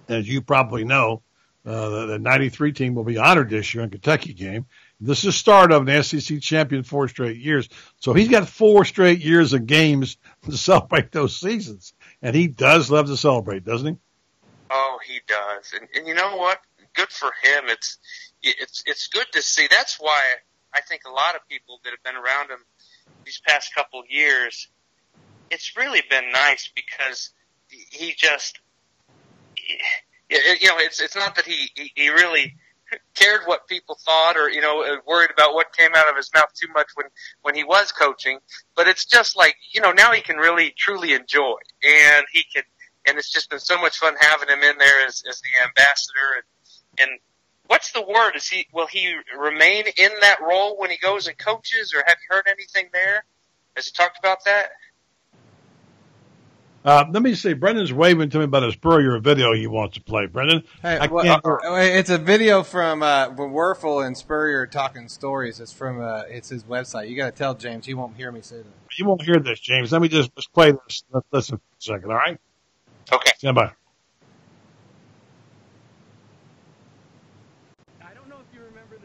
As you probably know, the 93 team will be honored this year in Kentucky game. This is the start of an SEC champion 4 straight years. So he's got 4 straight years of games to celebrate those seasons. And he does love to celebrate, doesn't he? Oh, he does. And you know what? Good for him. It's good to see. That's why I think a lot of people that have been around him these past couple of years, it's really been nice because he just, you know, it's not that he really cared what people thought or, you know, worried about what came out of his mouth too much when he was coaching, but it's just like, you know, now he can really truly enjoy, and it's just been so much fun having him in there as the ambassador. And what's the word? Will he remain in that role when he goes and coaches, or have you heard anything there? Has he talked about that? Let me see. Brendan's waving to me about a Spurrier video he wants to play. Brendan, hey, it's a video from Werfel and Spurrier talking stories. It's from it's his website. You got to tell James. He won't hear me say that. You won't hear this, James. Let me just play this. Let's listen for a second. All right. Okay. Stand by.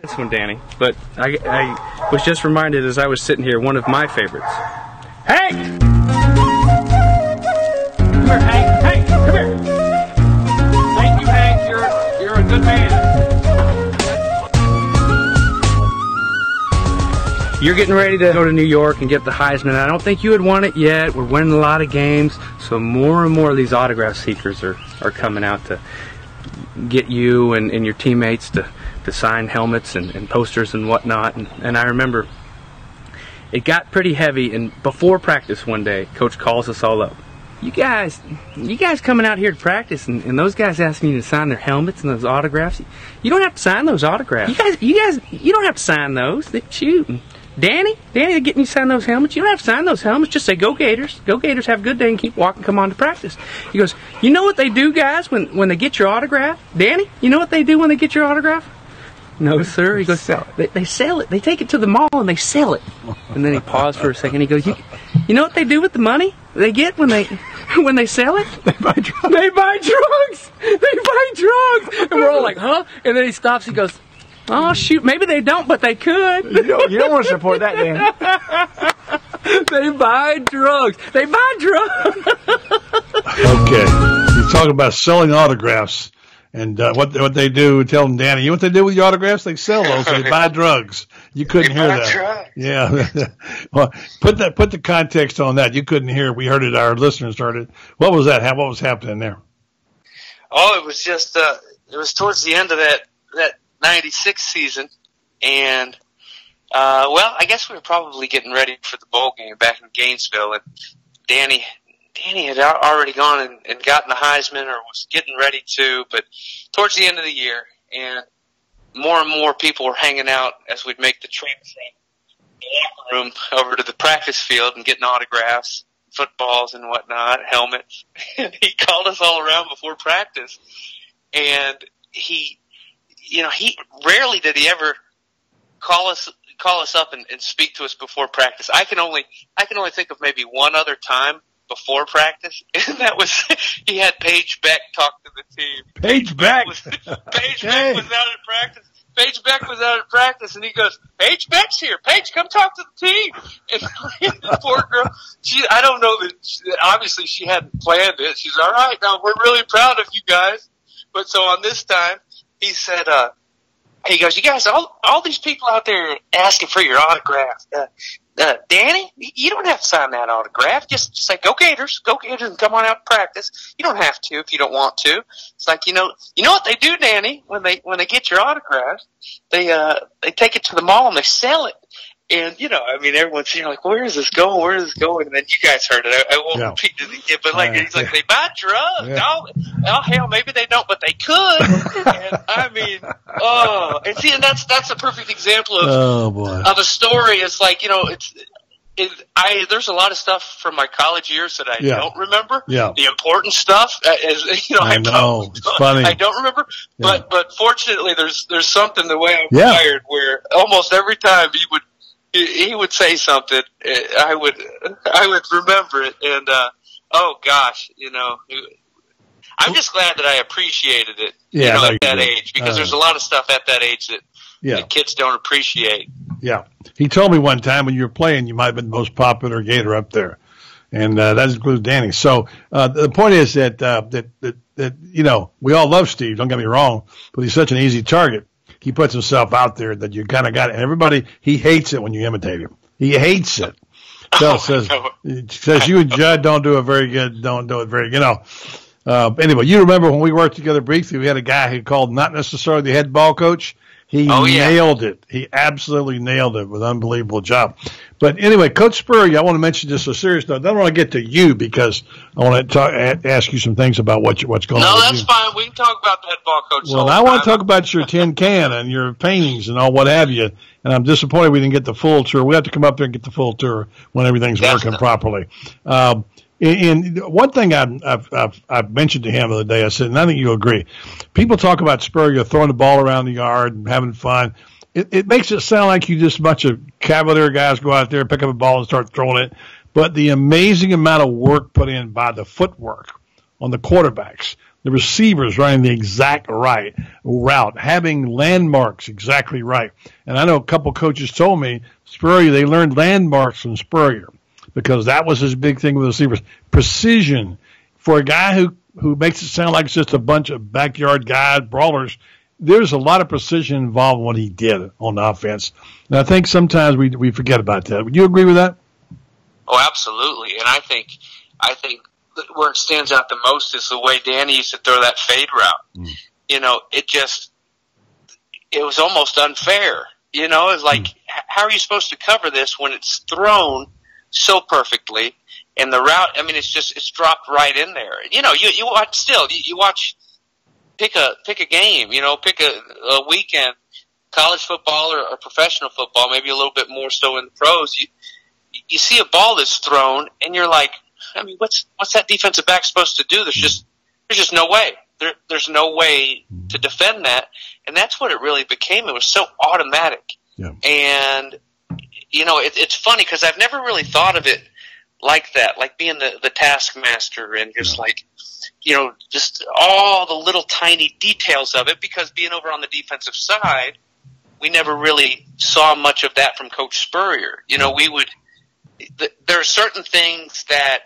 This one, Danny, but I was just reminded as I was sitting here, one of my favorites. Hank! Come here, Hank! Hank, come here! Thank you, Hank. You're a good man. You're getting ready to go to New York and get the Heisman. I don't think you had won it yet. We're winning a lot of games, so more and more of these autograph seekers are coming out to get you and your teammates to sign helmets and posters and whatnot. And I remember it got pretty heavy, and before practice one day, Coach calls us all up. You guys coming out here to practice, and those guys asking you to sign their helmets and those autographs. You don't have to sign those autographs. You guys, you don't have to sign those. Shoot. Danny, they're getting you to sign those helmets. You don't have to sign those helmets. Just say, go Gators. Go Gators, have a good day, and keep walking, come on to practice. He goes, you know what they do, guys, when they get your autograph? Danny, you know what they do when they get your autograph? No, sir. He goes, they sell it. They take it to the mall and they sell it. And then he paused for a second. He goes, you know what they do with the money they get when they sell it? They buy drugs. They buy drugs. They buy drugs. And we're all like, huh? And then he stops. He goes, oh, shoot. Maybe they don't, but they could. You don't want to support that, Dan. They buy drugs. They buy drugs. Okay. You're talking about selling autographs. And what they do, tell them, Danny, you know what they do with your autographs? They sell those. They buy drugs. You couldn't hear that. Drugs. Yeah. Well, put the context on that. You couldn't hear. We heard it. Our listeners heard it. What was that? What was happening there? Oh, it was just it was towards the end of that 96 season, and well, I guess we were probably getting ready for the bowl game back in Gainesville, and Danny had already gone and gotten the Heisman, or was getting ready to, but towards the end of the year, and more people were hanging out as we'd make the trip from the locker room over to the practice field and getting autographs, footballs and whatnot, helmets. And he called us all around before practice, and he rarely did he ever call us up and speak to us before practice. I can only think of maybe one other time before practice, and that was he had Paige Beck talk to the team. Paige Beck was out at practice. Paige Beck was out at practice, and he goes, Paige Beck's here. Paige, come talk to the team. And the poor girl, I don't know that, obviously she hadn't planned it. She's all right. Now we're really proud of you guys. But so on this time, he said, he goes, you guys, all these people out there asking for your autograph. Danny, you don't have to sign that autograph. Just say, go Gators, and come on out to practice. You don't have to if you don't want to. It's like, you know what they do, Danny, when they get your autograph, they take it to the mall and they sell it. And, I mean, everyone's like, where is this going? Where is this going? And then you guys heard it. I won't repeat it again, but he's like, they buy drugs. Yeah. Oh, hell, maybe they don't, but they could. And I mean, and see, and that's a perfect example of a story. It's like, there's a lot of stuff from my college years that I don't remember. Yeah. The important stuff, I know. It's funny. I don't remember. Yeah. But fortunately, there's something the way I'm wired where almost every time he would say something, I would remember it. And, oh gosh, I'm just glad that I appreciated it, at that age, because there's a lot of stuff at that age that kids don't appreciate. Yeah. He told me one time when you were playing, you might have been the most popular Gator up there. And that includes Danny. So the point is that we all love Steve, don't get me wrong, but he's such an easy target. He puts himself out there that you kind of got it. And everybody, he hates it when you imitate him. He hates it. Says you and Judd don't do it very good. Don't do it very, anyway, you remember when we worked together briefly, we had a guy who called not necessarily the head ball coach. He nailed it. He absolutely nailed it with an unbelievable job. But anyway, Coach Spurrier, I want to mention just a serious note. I don't want to get to you because I want to ask you some things about what's going on. No, that's fine. We can talk about the head ball coach. Well, I want to talk about your tin can and your paintings and all what have you. And I'm disappointed we didn't get the full tour. We have to come up there and get the full tour when everything's working properly. And one thing I've mentioned to him the other day, I said, and I think you'll agree, people talk about Spurrier throwing the ball around the yard and having fun. It makes it sound like you just a bunch of Cavalier guys go out there, pick up a ball and start throwing it. But the amazing amount of work put in by the footwork on the quarterbacks, the receivers running the exact right route, having landmarks exactly right. And I know a couple coaches told me, Spurrier, they learned landmarks from Spurrier, because that was his big thing with the receivers. Precision. For a guy who makes it sound like it's just a bunch of backyard guys, brawlers, there's a lot of precision involved in what he did on the offense. And I think sometimes we forget about that. Would you agree with that? Oh, absolutely. And I think where it stands out the most is the way Danny used to throw that fade route. It was almost unfair. It's like, how are you supposed to cover this when it's thrown so perfectly, and the route, I mean, it's dropped right in there. You watch, pick a game, pick a weekend, college football or professional football, maybe a little bit more so in the pros. You see a ball that's thrown, and you're like, I mean, what's that defensive back supposed to do? There's just no way. There's no way to defend that, and that's what it really became. It was so automatic, and it's funny because I've never really thought of it like that, like being the taskmaster and just just all the little tiny details of it, because being over on the defensive side, we never really saw much of that from Coach Spurrier. There are certain things that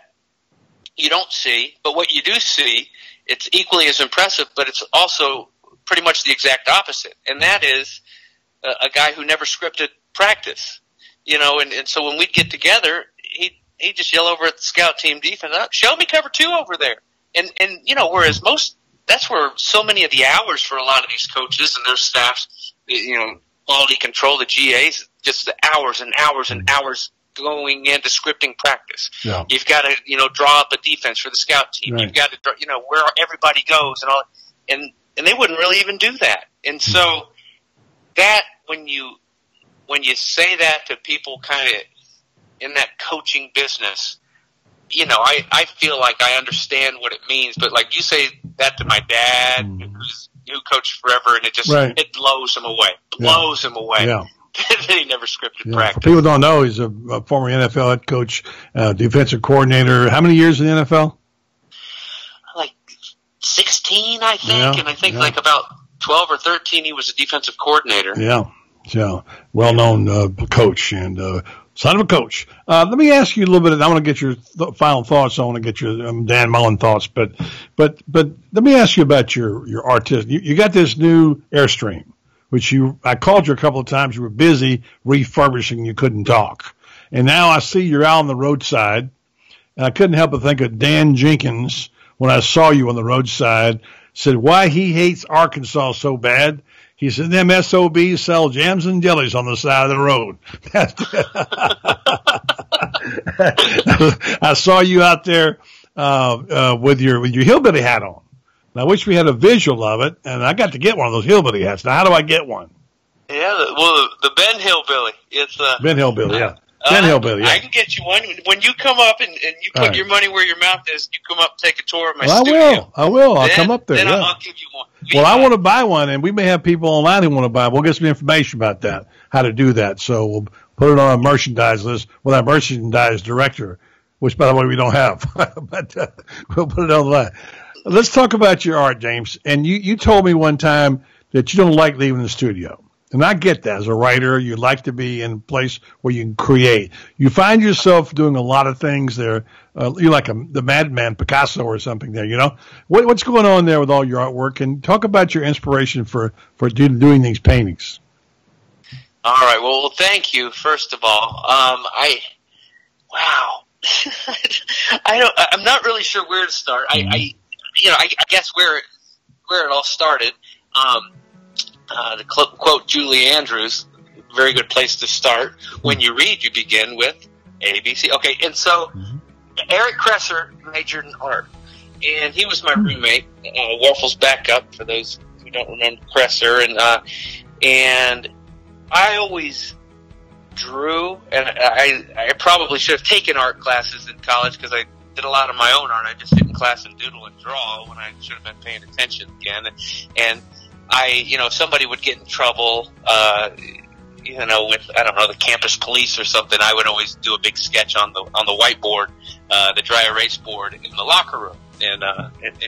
you don't see, but what you do see, it's equally as impressive, but it's also pretty much the exact opposite. And that is a guy who never scripted practice. And so when we'd get together, he'd just yell over at the scout team defense, show me cover 2 over there. And whereas that's where so many of the hours for a lot of these coaches and their staffs, quality control, the GAs, just the hours and hours and hours going into scripting practice. Yeah. You've got to, draw up a defense for the scout team. Right. You've got to, where everybody goes and all, and they wouldn't really even do that. And so that, when you say that to people kind of in that coaching business, I feel like I understand what it means, but like you say that to my dad, who coached forever, and it blows him away. Him away. Yeah. He never scripted practice. People don't know he's a former NFL head coach, defensive coordinator. How many years in the NFL? Like 16, I think, and I think like about 12 or 13 he was a defensive coordinator. Yeah, well-known coach and son of a coach. Let me ask you a little bit. I want to get your final thoughts. I want to get your Dan Mullen thoughts, but let me ask you about your artist. You got this new Airstream, which I called you a couple of times. You were busy refurbishing. You couldn't talk, and now I see you're out on the roadside, and I couldn't help but think of Dan Jenkins when I saw you on the roadside. Said why he hates Arkansas so bad. He said, them SOBs sell jams and jellies on the side of the road. I saw you out there with your hillbilly hat on. And I wish we had a visual of it, and I got to get one of those hillbilly hats. Now, how do I get one? Yeah, well, the Ben Hillbilly. It's Ben Hillbilly, yeah. Ben Hillbilly, yeah. I can get you one. When you come up and you put your money where your mouth is, you come up and take a tour of my studio. I will. I'll come up there. Then yeah. I'll give you one. Well, I want to buy one, and we may have people online who want to buy. We'll get some information about that, how to do that. So we'll put it on our merchandise list with our merchandise director, which, by the way, we don't have. But we'll put it on the line. Let's talk about your art, James. And you told me one time that you don't like leaving the studio. And I get that. As a writer, you like to be in a place where you can create. You find yourself doing a lot of things there. You're like the madman Picasso or something there, you know? What's going on there with all your artwork? And talk about your inspiration for doing these paintings. All right. Well, thank you, first of all. Wow. I'm not really sure where to start. I guess where it all started, to quote Julie Andrews, very good place to start. When you read, you begin with ABC. Okay, and so Eric Kresser majored in art, and he was my roommate, Warfel's backup, for those who don't remember Kresser, and I always drew, and I probably should have taken art classes in college because I did a lot of my own art. I just sit in class and doodle and draw when I should have been paying attention again. And if somebody would get in trouble, with, I don't know, the campus police or something, I would always do a big sketch on the whiteboard, the dry erase board in the locker room and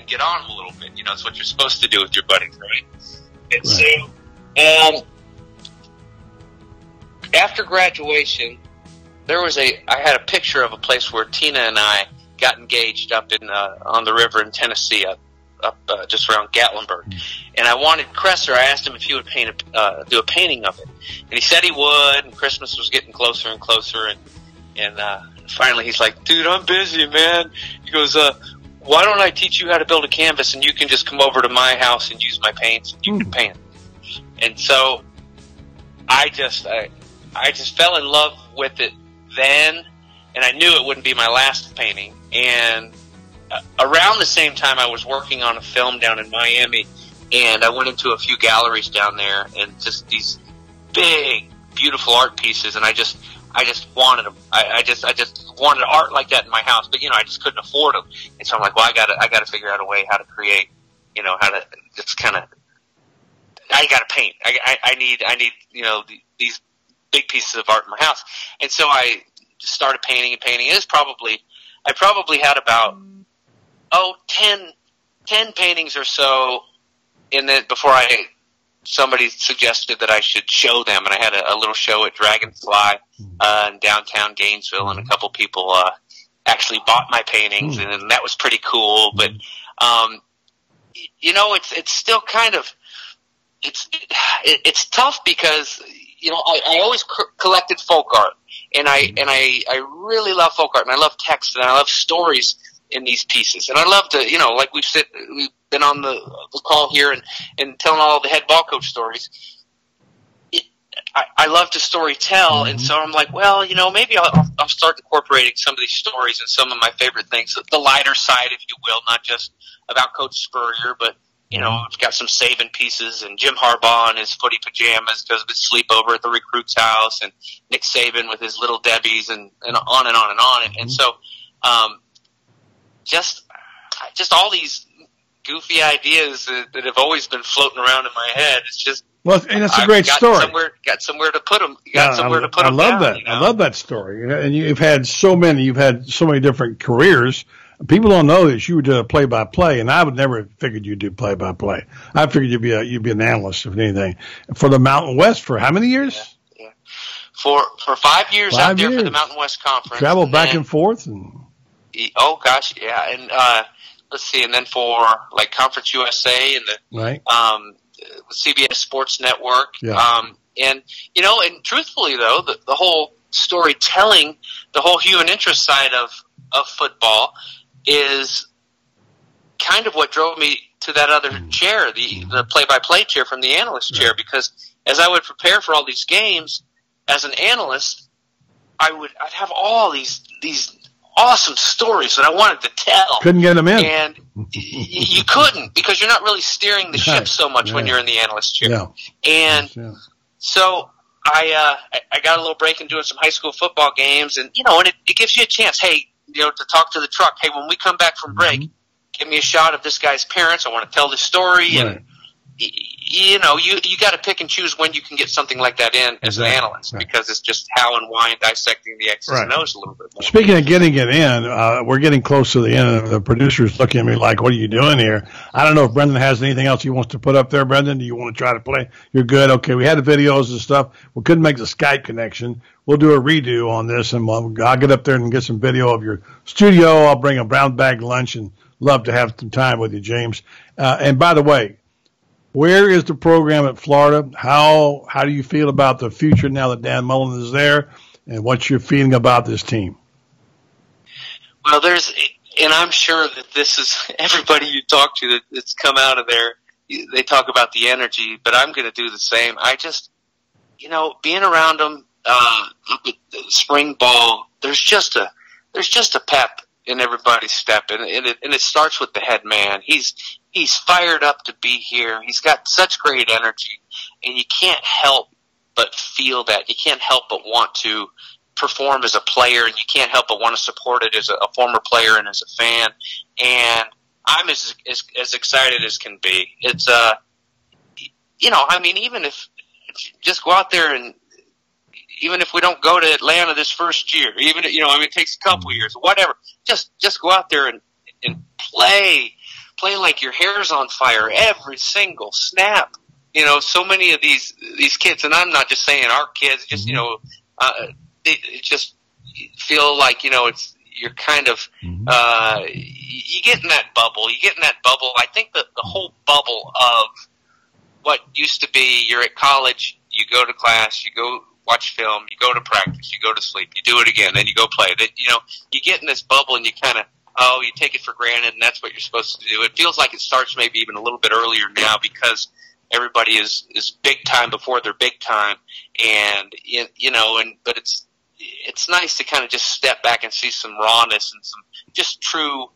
get on them a little bit. It's what you're supposed to do with your buddies, right? And so, after graduation, I had a picture of a place where Tina and I got engaged up on the river in Tennessee, up just around Gatlinburg. And I wanted Kresser. I asked him if he would do a painting of it, and he said he would. And Christmas was getting closer and closer, and finally he's like, "Dude, I'm busy, man." He goes, "Why don't I teach you how to build a canvas, and you can just come over to my house and use my paints, and you can paint." And so I just fell in love with it then, and I knew it wouldn't be my last painting. And around the same time, I was working on a film down in Miami, and I went into a few galleries down there, and just these big, beautiful art pieces, and I just wanted them. I just wanted art like that in my house, but I just couldn't afford them. And so I'm like, well, I gotta figure out a way how to create, how to just kind of, I gotta paint. I need these big pieces of art in my house. And so I just started painting and painting. I probably had about 10 paintings or so in it before somebody suggested that I should show them, and I had a little show at Dragonfly in downtown Gainesville, and a couple people actually bought my paintings, and that was pretty cool. But it's still kind of it's tough because I always collected folk art, and I really love folk art, and I love text, and I love stories in these pieces, and I love to, like we've been on the call here and telling all the head ball coach stories. I love to story tell, and so I'm like, well, maybe I'll start incorporating some of these stories and some of my favorite things, the lighter side, if you will, not just about Coach Spurrier, but I've got some Saban pieces, and Jim Harbaugh in his footy pajamas because of his sleepover at the recruit's house, and Nick Saban with his little Debbies, and on and on and on. And so, just all these goofy ideas that have always been floating around in my head. It's just, well, and it's a great story. Got somewhere to put them. I love that. I love that story. And you've had so many different careers. People don't know that you did a play-by-play, and I would never figured you'd do play-by-play. I figured you'd be an analyst, if anything. For the Mountain West, for how many years? Yeah. For 5 years out there for the Mountain West Conference. Travel back and forth? Oh, gosh, yeah. And let's see, and then for like Conference USA and the CBS Sports Network. Yeah. And truthfully, though, the whole storytelling, the whole human interest side of football is kind of what drove me to that other chair, the play-by-play chair from the analyst chair, because as I would prepare for all these games as an analyst, I'd have all these awesome stories that I wanted to tell. Couldn't get them in. And you couldn't, because you're not really steering the ship so much when you're in the analyst chair. Yeah. And so I got a little break in doing some high school football games, and and it gives you a chance, hey, to talk to the truck. Hey, when we come back from break, give me a shot of this guy's parents. I want to tell the story. And you got to pick and choose when you can get something like that in as an analyst, because it's just how and why and dissecting the X's and O's a little bit more. Speaking of getting it in, we're getting close to the end. The producer's looking at me like, what are you doing here? I don't know if Brendan has anything else he wants to put up there. Brendan, do you want to try to play? You're good. Okay, we had the videos and stuff. We couldn't make the Skype connection. We'll do a redo on this, and I'll get up there and get some video of your studio. I'll bring a brown bag lunch, and love to have some time with you, James. And by the way, where is the program at Florida? How do you feel about the future now that Dan Mullen is there, and what's your feeling about this team? Well, and I'm sure that this is everybody you talk to that's come out of there. They talk about the energy, but I'm going to do the same. I just, being around them up at the spring ball, there's just a pep in everybody's step, and it starts with the head man. He's fired up to be here. He's got such great energy, and you can't help but feel that. You can't help but want to perform as a player, and you can't help but want to support it as a former player and as a fan. And I'm as excited as can be. It's even if just go out there, and even if we don't go to Atlanta this first year, even it takes a couple years, whatever. Just go out there and play like your hair's on fire every single snap. So many of these kids, and I'm not just saying our kids, just they just feel like you're kind of you get in that bubble. I think that the whole bubble of what used to be, you're at college, you go to class, you go watch film, you go to practice, you go to sleep, you do it again, then you go play. That you get in this bubble, and you kind of you take it for granted, and that's what you're supposed to do. It feels like it starts maybe even a little bit earlier now, because everybody is big time before they're big time, and but it's nice to kind of just step back and see some rawness and some just true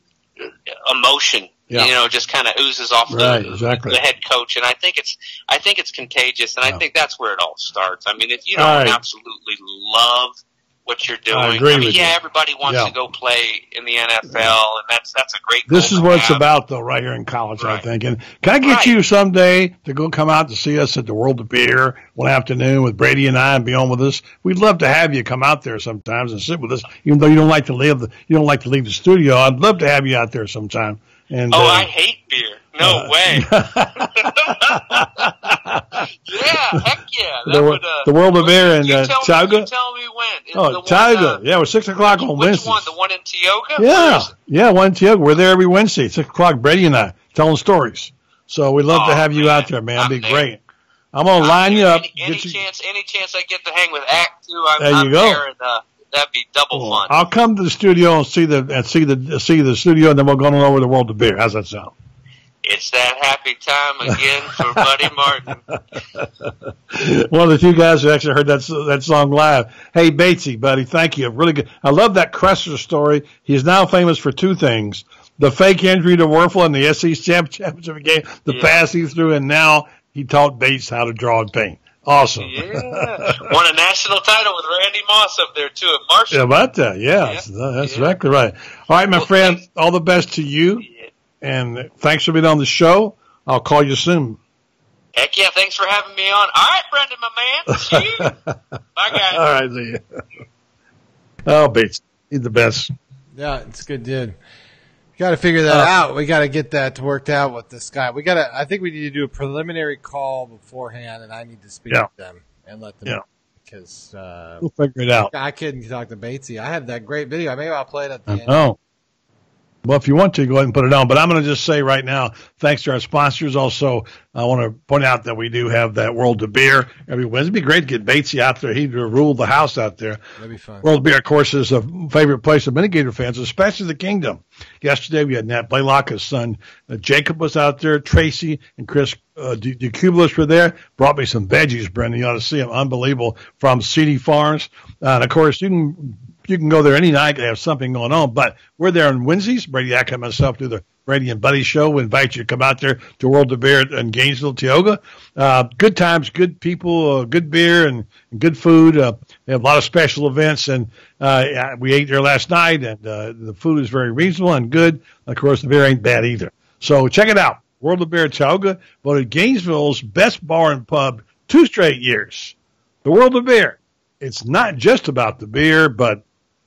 emotion. Yeah. Just kind of oozes off the head coach, and I think it's contagious, and I think that's where it all starts. I mean, if you don't absolutely love what you're doing, everybody wants to go play in the NFL, and that's a great goal. This is what it's about, though, right here in college, I think. And can I get you someday to go come out to see us at the World of Beer one afternoon with Brady and I, and be on with us? We'd love to have you come out there sometimes and sit with us, even though you don't like to leave the studio. I'd love to have you out there sometime. And I hate beer. No way. Heck yeah. The World of Beer in Tioga. You tell me when. Tioga. We're 6 o'clock on Wednesday. Which one? The one in Tioga? Yeah, one in Tioga. We're there every Wednesday at 6 o'clock. Brady and I telling stories. So we'd love to have you out there, man. It'd be great. I'm gonna line you up. Any chance I get to hang with Act 2, there you go. There, and that'd be double fun. I'll come to the studio and see the studio, and then we'll go on over the World of Beer. How's that sound? It's that happy time again for Buddy Martin. One of the two guys who actually heard that song live. Hey, Batesy, buddy, thank you. Really good. I love that Cressler story. He's now famous for two things: the fake injury to Werfel in the SEC championship game, the pass he threw, and now he taught Bates how to draw and paint. Awesome. Yeah. Won a national title with Randy Moss up there, too, at Marshall. Yeah, about that. Yeah. That's exactly right. All right, my friend, all the best to you. And thanks for being on the show. I'll call you soon. Heck yeah, thanks for having me on. All right, Brendan, my man. See you. Bye, guys. All right, see you. Oh, Bates, he's the best. Yeah, it's good, dude. Got to figure that out. We got to get that worked out with this guy. I think we need to do a preliminary call beforehand, and I need to speak with them and let them know, because we'll figure it out. I couldn't talk to Batesy. I had that great video. Maybe I'll play it at the end. Oh, Well, if you want to, go ahead and put it on. But I'm going to just say right now, thanks to our sponsors. Also, I want to point out that we do have that World of Beer every Wednesday. It'd be great to get Batesy out there. He'd rule the house out there. That'd be fun. World of Beer, of course, is a favorite place of many Gator fans, especially the Kingdom. Yesterday, we had Nat Blaylock, his son Jacob was out there. Tracy and Chris DeCubelis were there. Brought me some veggies, Brendan. You ought to see them. Unbelievable. From CD Farms. And, of course, you can go there any night. They have something going on. But we're there on Wednesdays. Brady Ack and myself do the Brady and Buddy show. We invite you to come out there to World of Beer in Gainesville, Tioga. Good times, good people, good beer, and good food. They have a lot of special events. And we ate there last night, and the food is very reasonable and good. Of course, the beer ain't bad either. So check it out. World of Beer Tioga, voted Gainesville's best bar and pub 2 straight years. The World of Beer. It's not just about the beer, but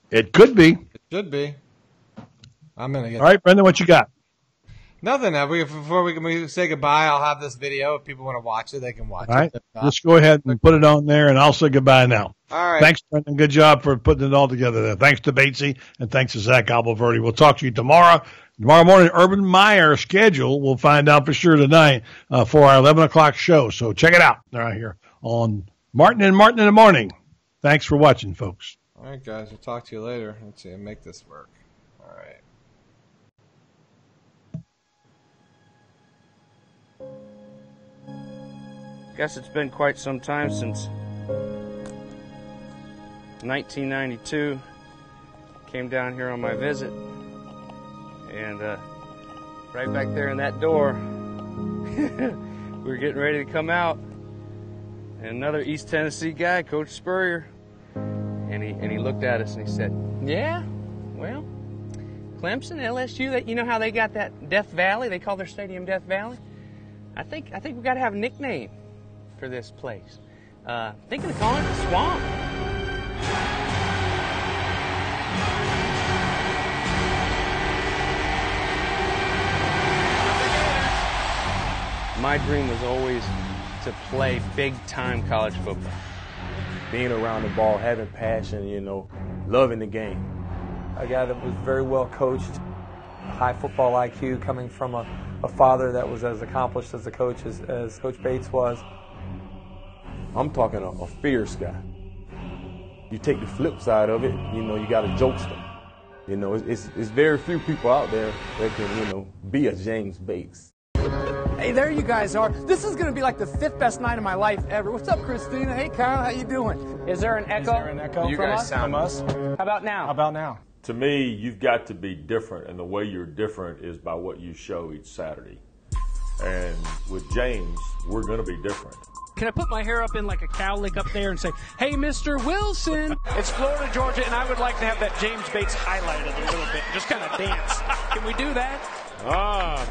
it could be. It should be. I'm going to get. All right, Brendan, what you got? Nothing. Before we say goodbye, I'll have this video. If people want to watch it, they can watch All right. it. Just go ahead and put it on there, and I'll say goodbye now. All right. Thanks, Brendan. Good job for putting it all together there. Thanks to Batesy, and thanks to Zach Albalverdi. We'll talk to you tomorrow. Tomorrow morning, Urban Meyer schedule. We'll find out for sure tonight for our 11 o'clock show. So check it out right here on Martin and Martin in the Morning. Thanks for watching, folks. All right, guys. We'll talk to you later. Let's see. Make this work. All right. Guess it's been quite some time since 1992. Came down here on my visit, and right back there in that door, we were getting ready to come out, and another East Tennessee guy, Coach Spurrier, and he looked at us and he said, "Yeah, well, Clemson, LSU, you know how they got that Death Valley? They call their stadium Death Valley. I think we got to have a nickname for this place. Thinking of calling it the Swamp." My dream was always to play big-time college football. Being around the ball, having passion, loving the game. A guy that was very well coached, high football IQ, coming from a father that was as accomplished as a coach as Coach Bates was. I'm talking a fierce guy. You take the flip side of it, you got a jokester. It's very few people out there that can, be a James Bates. Hey, there you guys are. This is going to be like the 5th best night of my life ever. What's up, Christina? Hey, Kyle, how you doing? Is there an echo? You guys sound us. How about now? To me, you've got to be different, and the way you're different is by what you show each Saturday. And with James, we're going to be different. Can I put my hair up in like a cowlick up there and say, "Hey, Mr. Wilson"? It's Florida, Georgia, and I would like to have that James Bates highlighted a little bit. Just kind of dance. Can we do that?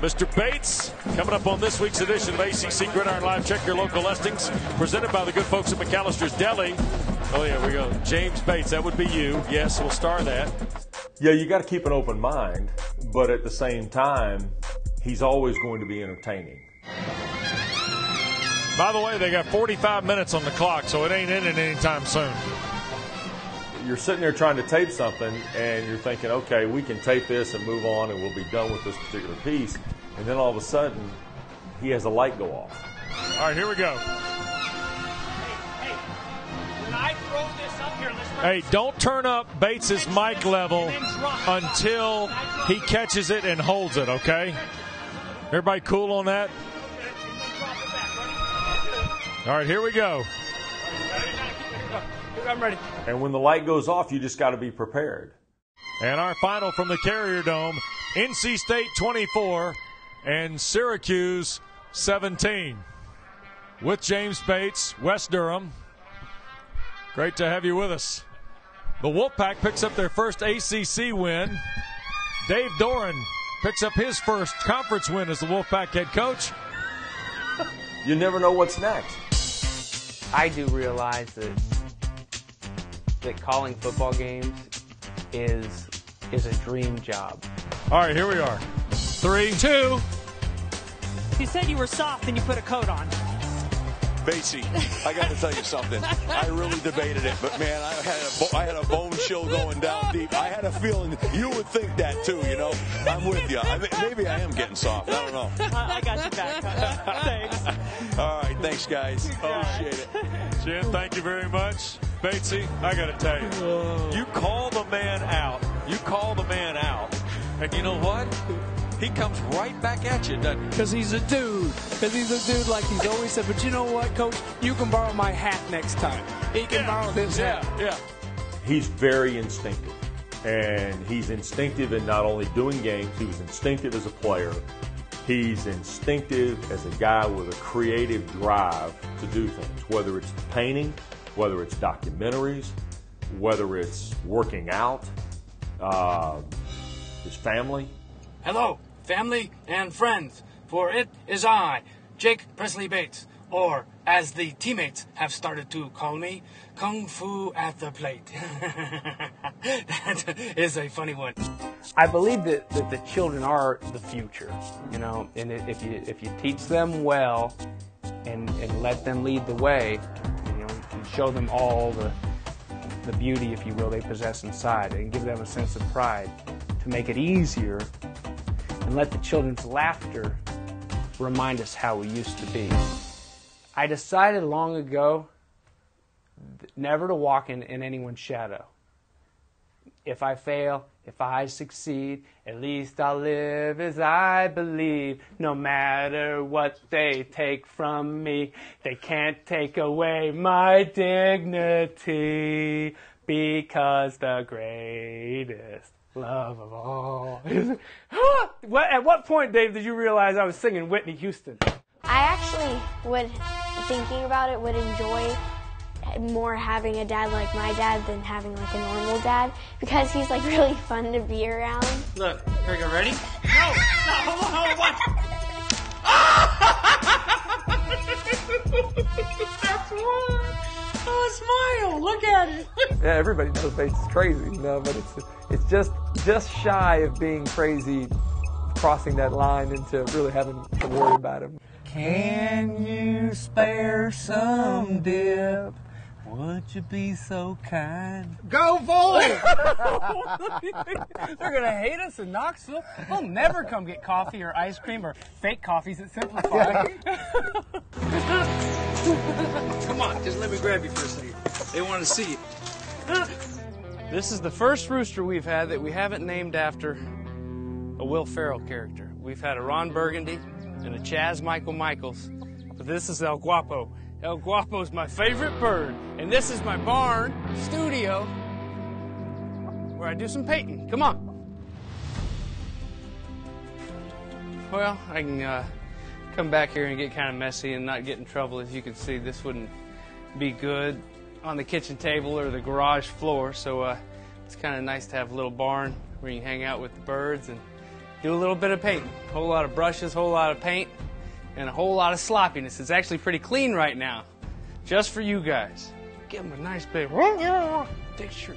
Mr. Bates, coming up on this week's edition of ACC Gridiron Live. Check your local listings. Presented by the good folks at McAllister's Deli. Oh, yeah, we go. James Bates, that would be you. Yes, we'll star that. Yeah, you got to keep an open mind, but at the same time, he's always going to be entertaining. By the way, they got 45 minutes on the clock, so it ain't ending anytime soon. You're sitting there trying to tape something, and you're thinking, okay, we can tape this and move on, and we'll be done with this particular piece. And then all of a sudden, he has a light go off. All right, here we go. Hey, when I throw this up here, hey, don't turn up Bates's mic level until he catches it and holds it, okay? Everybody cool on that? All right, here we go. I'm ready. And when the light goes off, you just got to be prepared. And our final from the Carrier Dome, NC State 24 and Syracuse 17. With James Bates, West Durham. Great to have you with us. The Wolfpack picks up their first ACC win. Dave Doran picks up his first conference win as the Wolfpack head coach. You never know what's next. I do realize that calling football games is a dream job. All right, here we are. 3, 2. You said you were soft and you put a coat on. Basie, I got to tell you something. I really debated it, but man, I had a bone chill going down deep. I had a feeling you would think that too. You know, I'm with you. Maybe I am getting soft. I don't know. I got you back. Thanks. All right, thanks, guys. Appreciate it. Jim, thank you very much. Batesy, I got to tell you, you call the man out. You call the man out, and you know what? He comes right back at you, doesn't he? Because he's a dude. Because he's a dude like he's always said. But you know what, Coach? You can borrow my hat next time. He can borrow his hat. Yeah. He's very instinctive. And he's instinctive in not only doing games, he was instinctive as a player. He's instinctive as a guy with a creative drive to do things, whether it's painting, whether it's documentaries, whether it's working out, his family. Hello, family and friends, for it is I, Jake Presley Bates, or as the teammates have started to call me, Kung Fu at the plate. That is a funny one. I believe that the children are the future, you know, and if you teach them well and let them lead the way, you know, and show them all the beauty, if you will, they possess inside, and give them a sense of pride to make it easier, and let the children's laughter remind us how we used to be. I decided long ago never to walk in anyone's shadow. If I fail, if I succeed, at least I'll live as I believe. No matter what they take from me, they can't take away my dignity, because the greatest love of all is... At what point, Dave, did you realize I was singing Whitney Houston? I actually thinking about it, would enjoy more having a dad like my dad than having like a normal dad, because he's like really fun to be around. Look, here we go, ready? No, hold on, what? That's one. Oh, smile, look at it. Yeah, everybody knows Bates is crazy, you know, but it's just shy of being crazy, crossing that line into really having to worry about him. Can you spare some dip? Would you be so kind? Go Vols! They're going to hate us in Knoxville. They'll never come get coffee or ice cream or fake coffees at Simplify. Come on, just let me grab you for a second. They want to see you. This is the first rooster we've had that we haven't named after a Will Ferrell character. We've had a Ron Burgundy and a Chaz Michael Michaels, but this is El Guapo. El Guapo's my favorite bird, and this is my barn studio where I do some painting. Come on. Well, I can come back here and get kind of messy and not get in trouble. As you can see, this wouldn't be good on the kitchen table or the garage floor, so it's kind of nice to have a little barn where you can hang out with the birds and do a little bit of painting. A whole lot of brushes, a whole lot of paint, and a whole lot of sloppiness. It's actually pretty clean right now, just for you guys. Give them a nice big fix your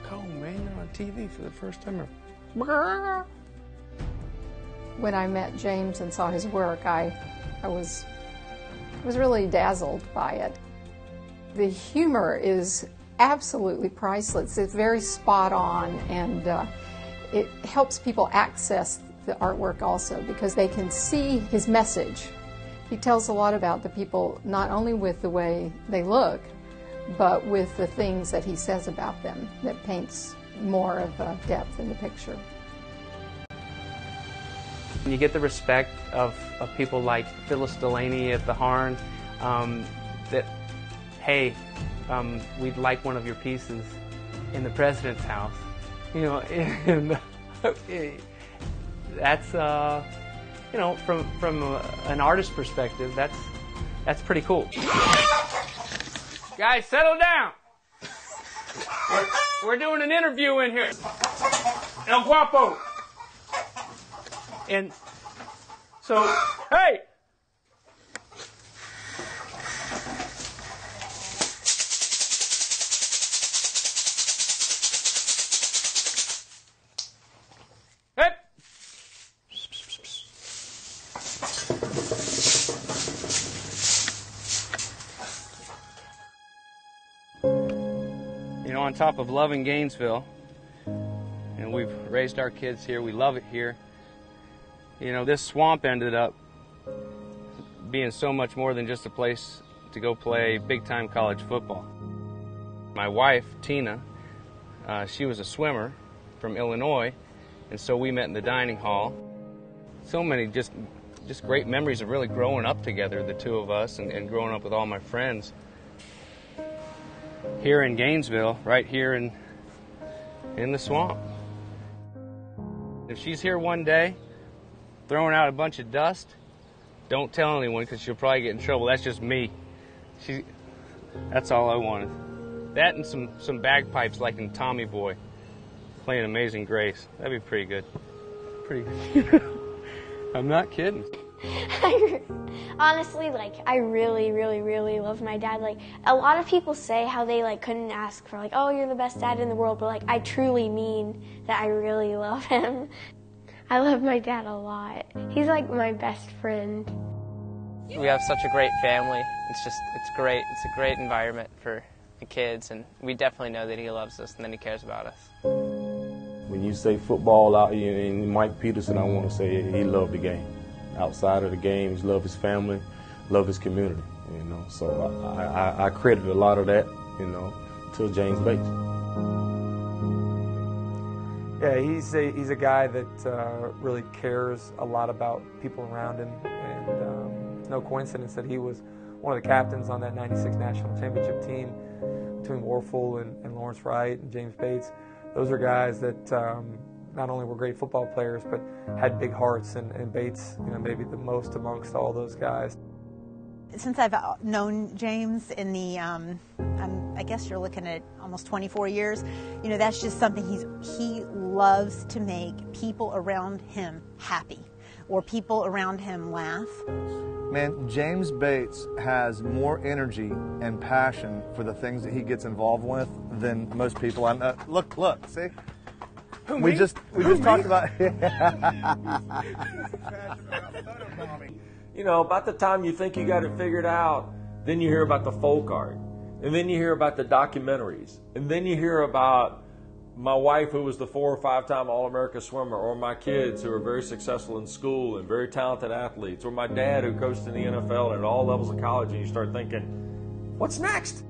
comb, man. You're on TV for the first time ever. When I met James and saw his work, I was really dazzled by it. The humor is absolutely priceless. It's very spot on, and it helps people access the artwork also because they can see his message. He tells a lot about the people, not only with the way they look, but with the things that he says about them that paints more of a depth in the picture. You get the respect of people like Phyllis Delaney at the Harn, that, hey, we'd like one of your pieces in the president's house. You know, and that's, you know, from an artist perspective, that's pretty cool. Guys, settle down. We're doing an interview in here. El Guapo. And so, hey! Hey! on top of loving Gainesville, and we've raised our kids here. We love it here. You know, this swamp ended up being so much more than just a place to go play big-time college football. My wife, Tina, she was a swimmer from Illinois, and so we met in the dining hall. So many just great memories of really growing up together, the two of us, and growing up with all my friends. Here in Gainesville, right here in the swamp. If she's here one day, throwing out a bunch of dust, don't tell anyone because she'll probably get in trouble. That's just me. That's all I wanted. That and some bagpipes like in Tommy Boy, playing Amazing Grace. That'd be pretty good. Pretty good. I'm not kidding. Honestly, like, I really, really, really love my dad. Like, a lot of people say how they, like, couldn't ask for, like, oh, you're the best dad in the world, but, like, I truly mean that I really love him. I love my dad a lot. He's, like, my best friend. We have such a great family. It's great. It's a great environment for the kids, and we definitely know that he loves us and that he cares about us. When you say football out here, and Mike Peterson, I want to say he loved the game. Outside of the game, he loved his family, loved his community, you know. So I credit a lot of that, you know, to James Bates. Yeah, he's a guy that really cares a lot about people around him, and it's no coincidence that he was one of the captains on that '96 national championship team between Warfel and Lawrence Wright and James Bates. Those are guys that not only were great football players, but had big hearts, and Bates, you know, maybe the most amongst all those guys. Since I've known James in the, I guess you're looking at almost 24 years, you know, that's just something he loves to make people around him happy, or people around him laugh. Man, James Bates has more energy and passion for the things that he gets involved with than most people. Look, see? We just talked about. You know, about the time you think you got it figured out, then you hear about the folk art, and then you hear about the documentaries, and then you hear about my wife, who was the 4 or 5 time All-America swimmer, or my kids who are very successful in school and very talented athletes, or my dad who coached in the NFL and at all levels of college, and you start thinking, what's next?